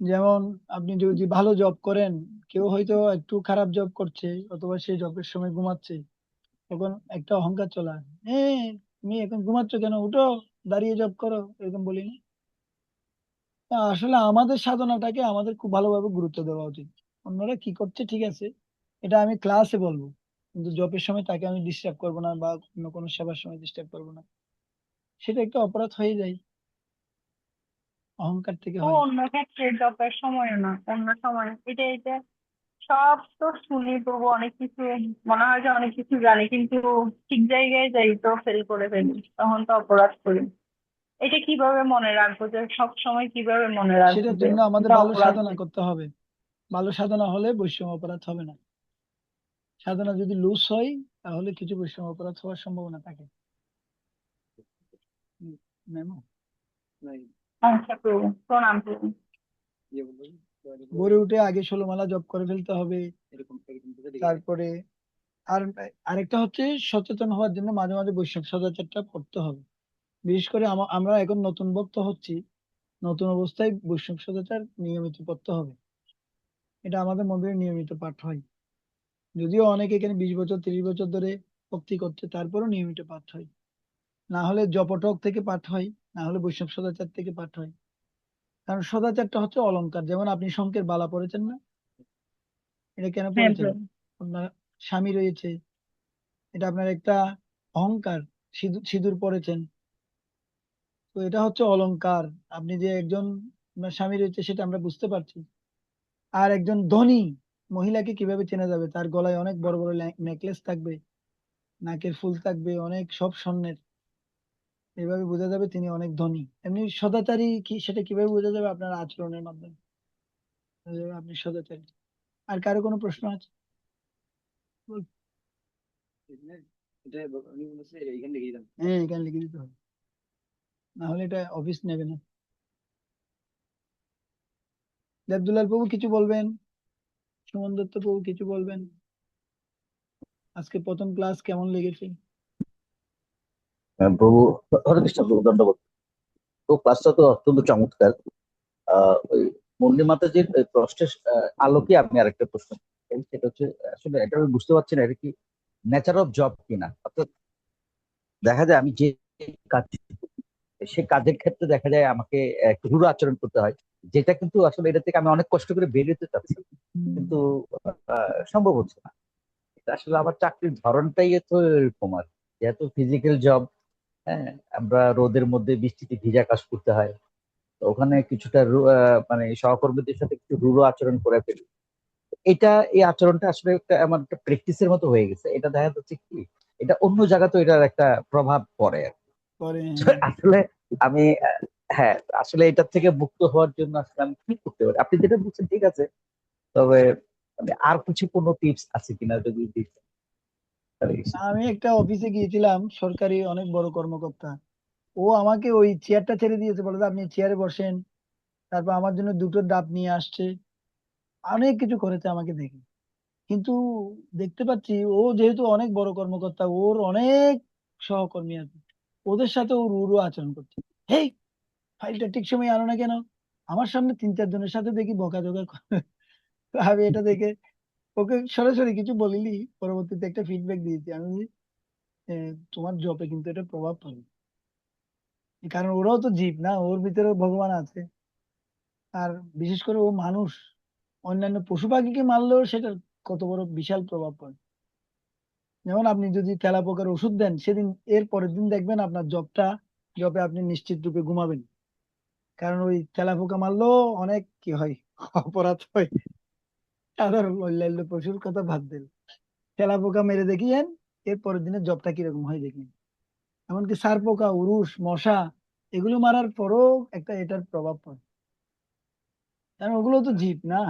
যেমন আপনি যদি ভালো জব করেন, কেউ হয়তো একটু খারাপ জব করছে অথবা সেই জবের সময় ঘুমাচ্ছে, তখন একটা অহংকার চলে আসে, তুমি এখন ঘুমাচ্ছ কেন, উঠো, দাঁড়িয়ে জব করো, এরকম বলি না? তা আসলে আমাদের সাধনাটাকে আমাদের খুব ভালোভাবে গুরুত্ব দেওয়া উচিত। অন্যরা কি করছে ঠিক আছে, এটা আমি ক্লাসে বলবো, কিন্তু জবের সময় তাকে আমি ডিস্টার্ব করবো না বা অন্য কোনো সেবার সময় ডিস্টার্ব করবো না, সেটা একটা অপরাধ হয়ে যায়, অহংকার থেকে তো হয়। অন্য ক্ষেত্রে জবের সময়ও না, অন্য সময় এটা সব তো শুনি, তবু অনেক কিছু মনে হয় যে অনেক কিছু জানি, কিন্তু ঠিক জায়গায় যাই তো ফেল করে ফেলি, তখন তো অপরাধ করি। এটা কিভাবে মনে রাখবো, যে সব সময় কিভাবে মনে রাখবো সেটার যে জন্য আমাদের এটা ভালো অপরাধ সাধনা করি? করতে হবে। ভালো সাধনা হলে বৈষম্য অপরাধ হবে না। সাধনা যদি লুজ হয় তাহলে কিছু বৈষম্য অপরাধ হওয়ার সম্ভাবনা থাকে। মেমো আচ্ছা প্রভু, প্রণাম প্রভু। ভোরে উঠে আগে 16 মালা জপ করে ফেলতে হবে। তারপরে আর আরেকটা হচ্ছে সচেতন হওয়ার জন্য মাঝে মাঝে বৈষ্ণব সদাচারটা পড়তে হবে। বিশেষ করে আমরা এখন নতুন ভক্ত হচ্ছি, নতুন অবস্থায় বৈষ্ণব সদাচার নিয়মিত পড়তে হবে। এটা আমাদের মন্দিরে নিয়মিত পাঠ হয়। যদিও অনেকে এখানে 20 বছর 30 বছর ধরে ভক্তি করছে, তারপরও নিয়মিত পাঠ হয়। না হলে জপটক থেকে পাঠ হয়, না হলে বৈষ্ণব সদাচার থেকে পাঠ হয়। কারণ সদাচারটা হচ্ছে অলংকার। যেমন আপনি শঙ্খের বালা পড়েছেন না, এটা কেন হ্যাঁ পড়েছেন? প্রভু। আপনার স্বামী রয়েছে, এটা আপনার একটা অহংকার। সিঁদুর পড়েছেন, তো এটা হচ্ছে অলংকার। আপনি যে একজন, আপনার স্বামী রয়েছে সেটা আমরা বুঝতে পারছি। আর একজন ধনী মহিলাকে কিভাবে চেনা যাবে? তার গলায় অনেক বড় বড় নেকলেস থাকবে, নাকের ফুল থাকবে অনেক, সব স্বর্ণের। এভাবে বোঝা যাবে তিনি অনেক ধনী। এমনি সদাচারী কি, সেটা কিভাবে বোঝা যাবে? আপনার আচরণের মাধ্যমে বোঝা যাবে আপনি সদাচারী। আর কারো কোনো প্রশ্ন আছে? বল। হ্যাঁ, এখানে লিখে দিতে হবে, না হলে এটা অফিস নেবে না। দেবদুলাল বাবু কিছু বলবেন? সুমন দত্ত বাবু কিছু বলবেন? আজকে প্রথম ক্লাস কেমন লেগেছে? প্রভু, হরে কৃষ্ণ প্রভু, দণ্ডবোধ। তো ক্লাসটা তো অত্যন্ত চমৎকার। ওই মুন্ডি মাতাজির ওই প্রশ্নের আলোকে আমি আরেকটা প্রশ্ন করি। সেটা হচ্ছে, আসলে এটা আমি বুঝতে পারছি না এটা কি নেচার অফ জব কিনা। অর্থাৎ দেখা যায় আমি যে কাজ, সে কাজের ক্ষেত্রে দেখা যায় আমাকে একটু রূঢ় আচরণ করতে হয়, যেটা কিন্তু আসলে এটা থেকে আমি অনেক কষ্ট করে বেরোতে চাচ্ছি, কিন্তু সম্ভব হচ্ছে না। এটা আসলে আমার চাকরির ধরনটাই তো এরকম আর কি। যেহেতু ফিজিক্যাল জব, হ্যাঁ, আমরা রোদের মধ্যে বৃষ্টিতে ভিজা কাজ করতে হয়, তো ওখানে কিছুটা মানে সহকর্মীদের সাথে কিছু রূঢ় আচরণ করে ফেলি। এটা, এই আচরণটা আসলে একটা আমার একটা প্র্যাকটিসের মতো হয়ে গেছে। এটা দেখা যাচ্ছে কি, এটা অন্য জায়গাতেও এটার একটা প্রভাব পড়ে আর কি। পরে তো আসলে আমি হ্যাঁ, আসলে এটার থেকে মুক্ত হওয়ার জন্য আসলে আমি কি করতে পারি? আপনি যেটা বলছেন ঠিক আছে, তবে মানে আর কিছু কোনো টিপস আছে কিনা যদি দিতেন তাহলে। আমি একটা অফিসে গিয়েছিলাম, সরকারি অনেক বড় কর্মকর্তা। ও আমাকে ওই চেয়ারটা ছেড়ে দিয়েছে, বলে যে আপনি চেয়ারে বসেন। তারপর আমার জন্য দুটো ডাব নিয়ে আসছে, অনেক কিছু করেছে আমাকে দেখে। কিন্তু দেখতে পাচ্ছি ও যেহেতু অনেক বড় কর্মকর্তা, ওর অনেক সহকর্মী আছে, ওদের সাথে ও রূঢ় আচরণ করছে। হেই, ফাইলটা ঠিক সময় আনো না কেন? আমার সামনে 3-4 জনের সাথে দেখি বকাঝকা করে। তো আমি এটা দেখে ওকে সরাসরি কিছু বলিনি। পরবর্তীতে একটা ফিডব্যাক দিয়েছি আমি, "এ, তোমার জবে কিন্তু এটা প্রভাব পড়বে।" কারণ ওরাও তো জীব না, ওর ভিতরে ভগবান আছে। আর বিশেষ করে ও মানুষ, অন্যান্য পশু পাখিকে মারলেও সেটা কত বড় বিশাল প্রভাব পড়ে। যেমন আপনি যদি তেলাপোকার ওষুধ দেন, সেদিন এর পরের দিন দেখবেন আপনার জবে আপনি নিশ্চিত রূপে ঘুমাবেন। কারণ ওই তেলাপোকা মারলেও অনেক কি হয়, অপরাধ হয়। সাধারণ অন্যান্য পশুর কথা বাদ দেন, তেলাপোকা মেরে দেখিয়েন, এর পরের দিনের জবটা কিরকম হয় দেখবেন। এমনকি সার পোকা, উরুষ, মশা, এগুলো মারার পরও একটা এটার প্রভাব পড়ে। কারণ ওগুলো তো জীব না।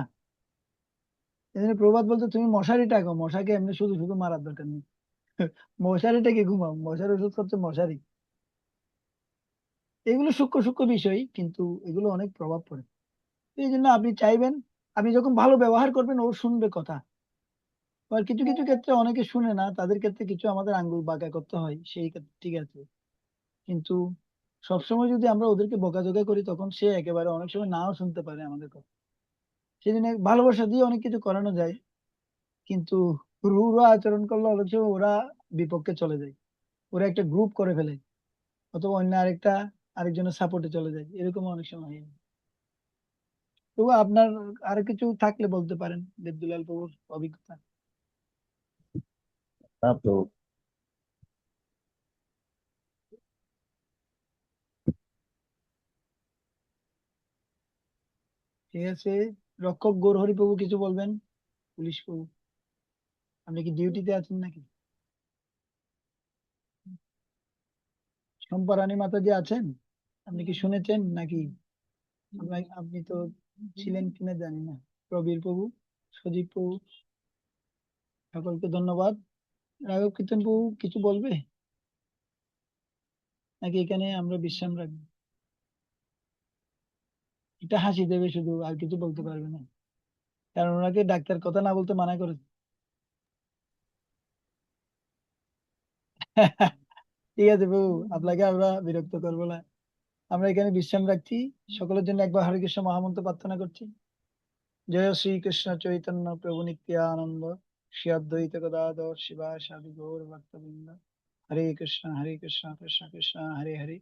এই জন্য প্রবাদ বলতে, তুমি মশারি টাকো, মশাকে এমনি শুধু শুধু মারার দরকার নেই। মশারিটাকে ঘুমাও, মশার ওষুধ হচ্ছে মশারি। এগুলো সূক্ষ্ম সূক্ষ্ম বিষয়, কিন্তু এগুলো অনেক প্রভাব পড়ে। এই জন্য আপনি চাইবেন, আপনি যখন ভালো ব্যবহার করবেন ও শুনবে কথা। আর কিছু কিছু ক্ষেত্রে অনেকে শুনে না, তাদের ক্ষেত্রে কিছু আমাদের আঙ্গুল বাঁকা করতে হয়, সেই ক্ষেত্রে ঠিক আছে। কিন্তু সবসময় যদি আমরা ওদেরকে বকাঝকা করি, তখন সে একেবারে অনেক সময় নাও শুনতে পারে আমাদের কথা। সেই জন্য ভালোবাসা দিয়ে অনেক কিছু করানো যায়, কিন্তু রূঢ় আচরণ করলে অনেক সময় ওরা বিপক্ষে চলে যায়, ওরা একটা গ্রুপ করে ফেলে, অথবা অন্য আরেকজনের সাপোর্টে চলে যায়, এরকম অনেক সময় হয়। তবু আপনার আর কিছু থাকলে বলতে পারেন, দেবদুলাল বাবুর অভিজ্ঞতা। তো ঠিক আছে, রক্ষক গৌরহরি প্রভু কিছু বলবেন? পুলিশ প্রভু, আপনি কি ডিউটিতে আছেন নাকি? সম্পারানী মাতাজি আছেন? আপনি কি শুনেছেন নাকি? আপনি তো ছিলেন কিনা জানি না। প্রবীর প্রভু, সজীব প্রভু, সকলকে ধন্যবাদ। রাঘব কীর্তন প্রভু কিছু বলবে নাকি এখানে আমরা বিশ্রাম রাখবো? এটা হাসি দেবে শুধু, আর কিছু বলতে পারবে না, কারণ ওনাকে ডাক্তার কথা না বলতে মানা করেছে। ঠিক আছে প্রভু, আপনাকে আমরা বিরক্ত করবো না, আমরা এখানে বিশ্রাম রাখছি। সকলের জন্য একবার হরে কৃষ্ণ মহামন্ত্র প্রার্থনা করছি। জয় শ্রী কৃষ্ণ চৈতন্য প্রভু নিত্যানন্দ, শ্রী অদ্বৈত গদাধর শিবাসাদি গৌর ভক্তবৃন্দ। হরে কৃষ্ণ কৃষ্ণ কৃষ্ণ হরে হরে,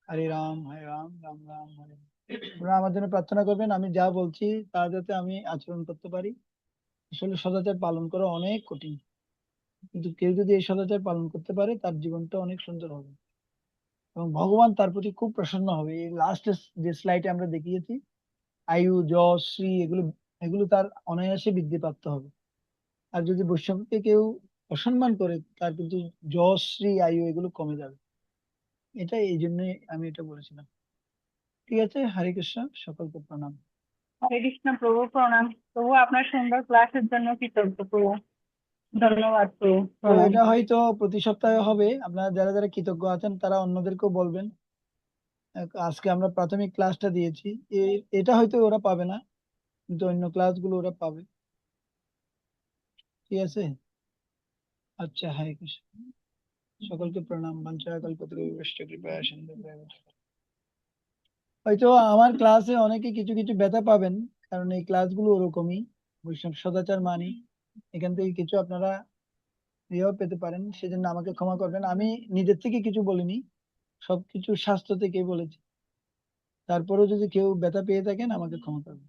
হরে রাম রাম রাম হরে হরে। আপনারা আমার জন্য প্রার্থনা করবেন, আমি যা বলছি তা যাতে আমি আচরণ করতে পারি। আসলে সদাচার পালন করা অনেক কঠিন, কিন্তু কেউ যদি এই সদাচার পালন করতে পারে তার জীবনটা অনেক সুন্দর হবে এবং ভগবান তার প্রতি খুব প্রসন্ন হবে। এই লাস্ট যে স্লাইডে আমরা দেখিয়েছি, আয়ু যশ শ্রী এগুলো এগুলো তার অনায়াসে বৃদ্ধি প্রাপ্ত হবে। আর যদি বৈষ্ণবকে কেউ অসম্মান করে, তার কিন্তু যশ শ্রী আয়ু এগুলো কমে যাবে। এটা এই জন্যই আমি এটা বলেছিলাম। ঠিক আছে, হরে কৃষ্ণ, সকলকে প্রণাম। হরে কৃষ্ণ প্রভু, প্রণাম প্রভু, আপনার সুন্দর ক্লাসের জন্য কৃতজ্ঞ প্রভু। ধন্যবাদ প্রভু, তো প্রণাম। এটা হয়তো প্রতি সপ্তাহে হবে, আপনারা যারা যারা কৃতজ্ঞ আছেন তারা অন্যদেরকেও বলবেন। আজকে আমরা প্রাথমিক ক্লাসটা দিয়েছি, এটা হয়তো ওরা পাবে না, কিন্তু অন্য ক্লাসগুলো ওরা পাবে। ঠিক আছে, আচ্ছা, হরে কৃষ্ণ, সকলকে প্রণাম। বাঞ্ছা কল্পতরুভ্যশ্চ কৃপা সিন্ধুভ্যেব ভবতুম। হয়তো আমার ক্লাসে অনেকে কিছু কিছু ব্যথা পাবেন, কারণ এই ক্লাসগুলো ওরকমই, বৈষ্ণব সদাচার মানি। এখান থেকে কিছু আপনারা ইয়েও পেতে পারেন, সেজন্য আমাকে ক্ষমা করবেন। আমি নিজের থেকে কিছু বলিনি, সবকিছু শাস্ত্র থেকেই বলেছি। তারপরেও যদি কেউ ব্যথা পেয়ে থাকেন আমাকে ক্ষমা করবেন।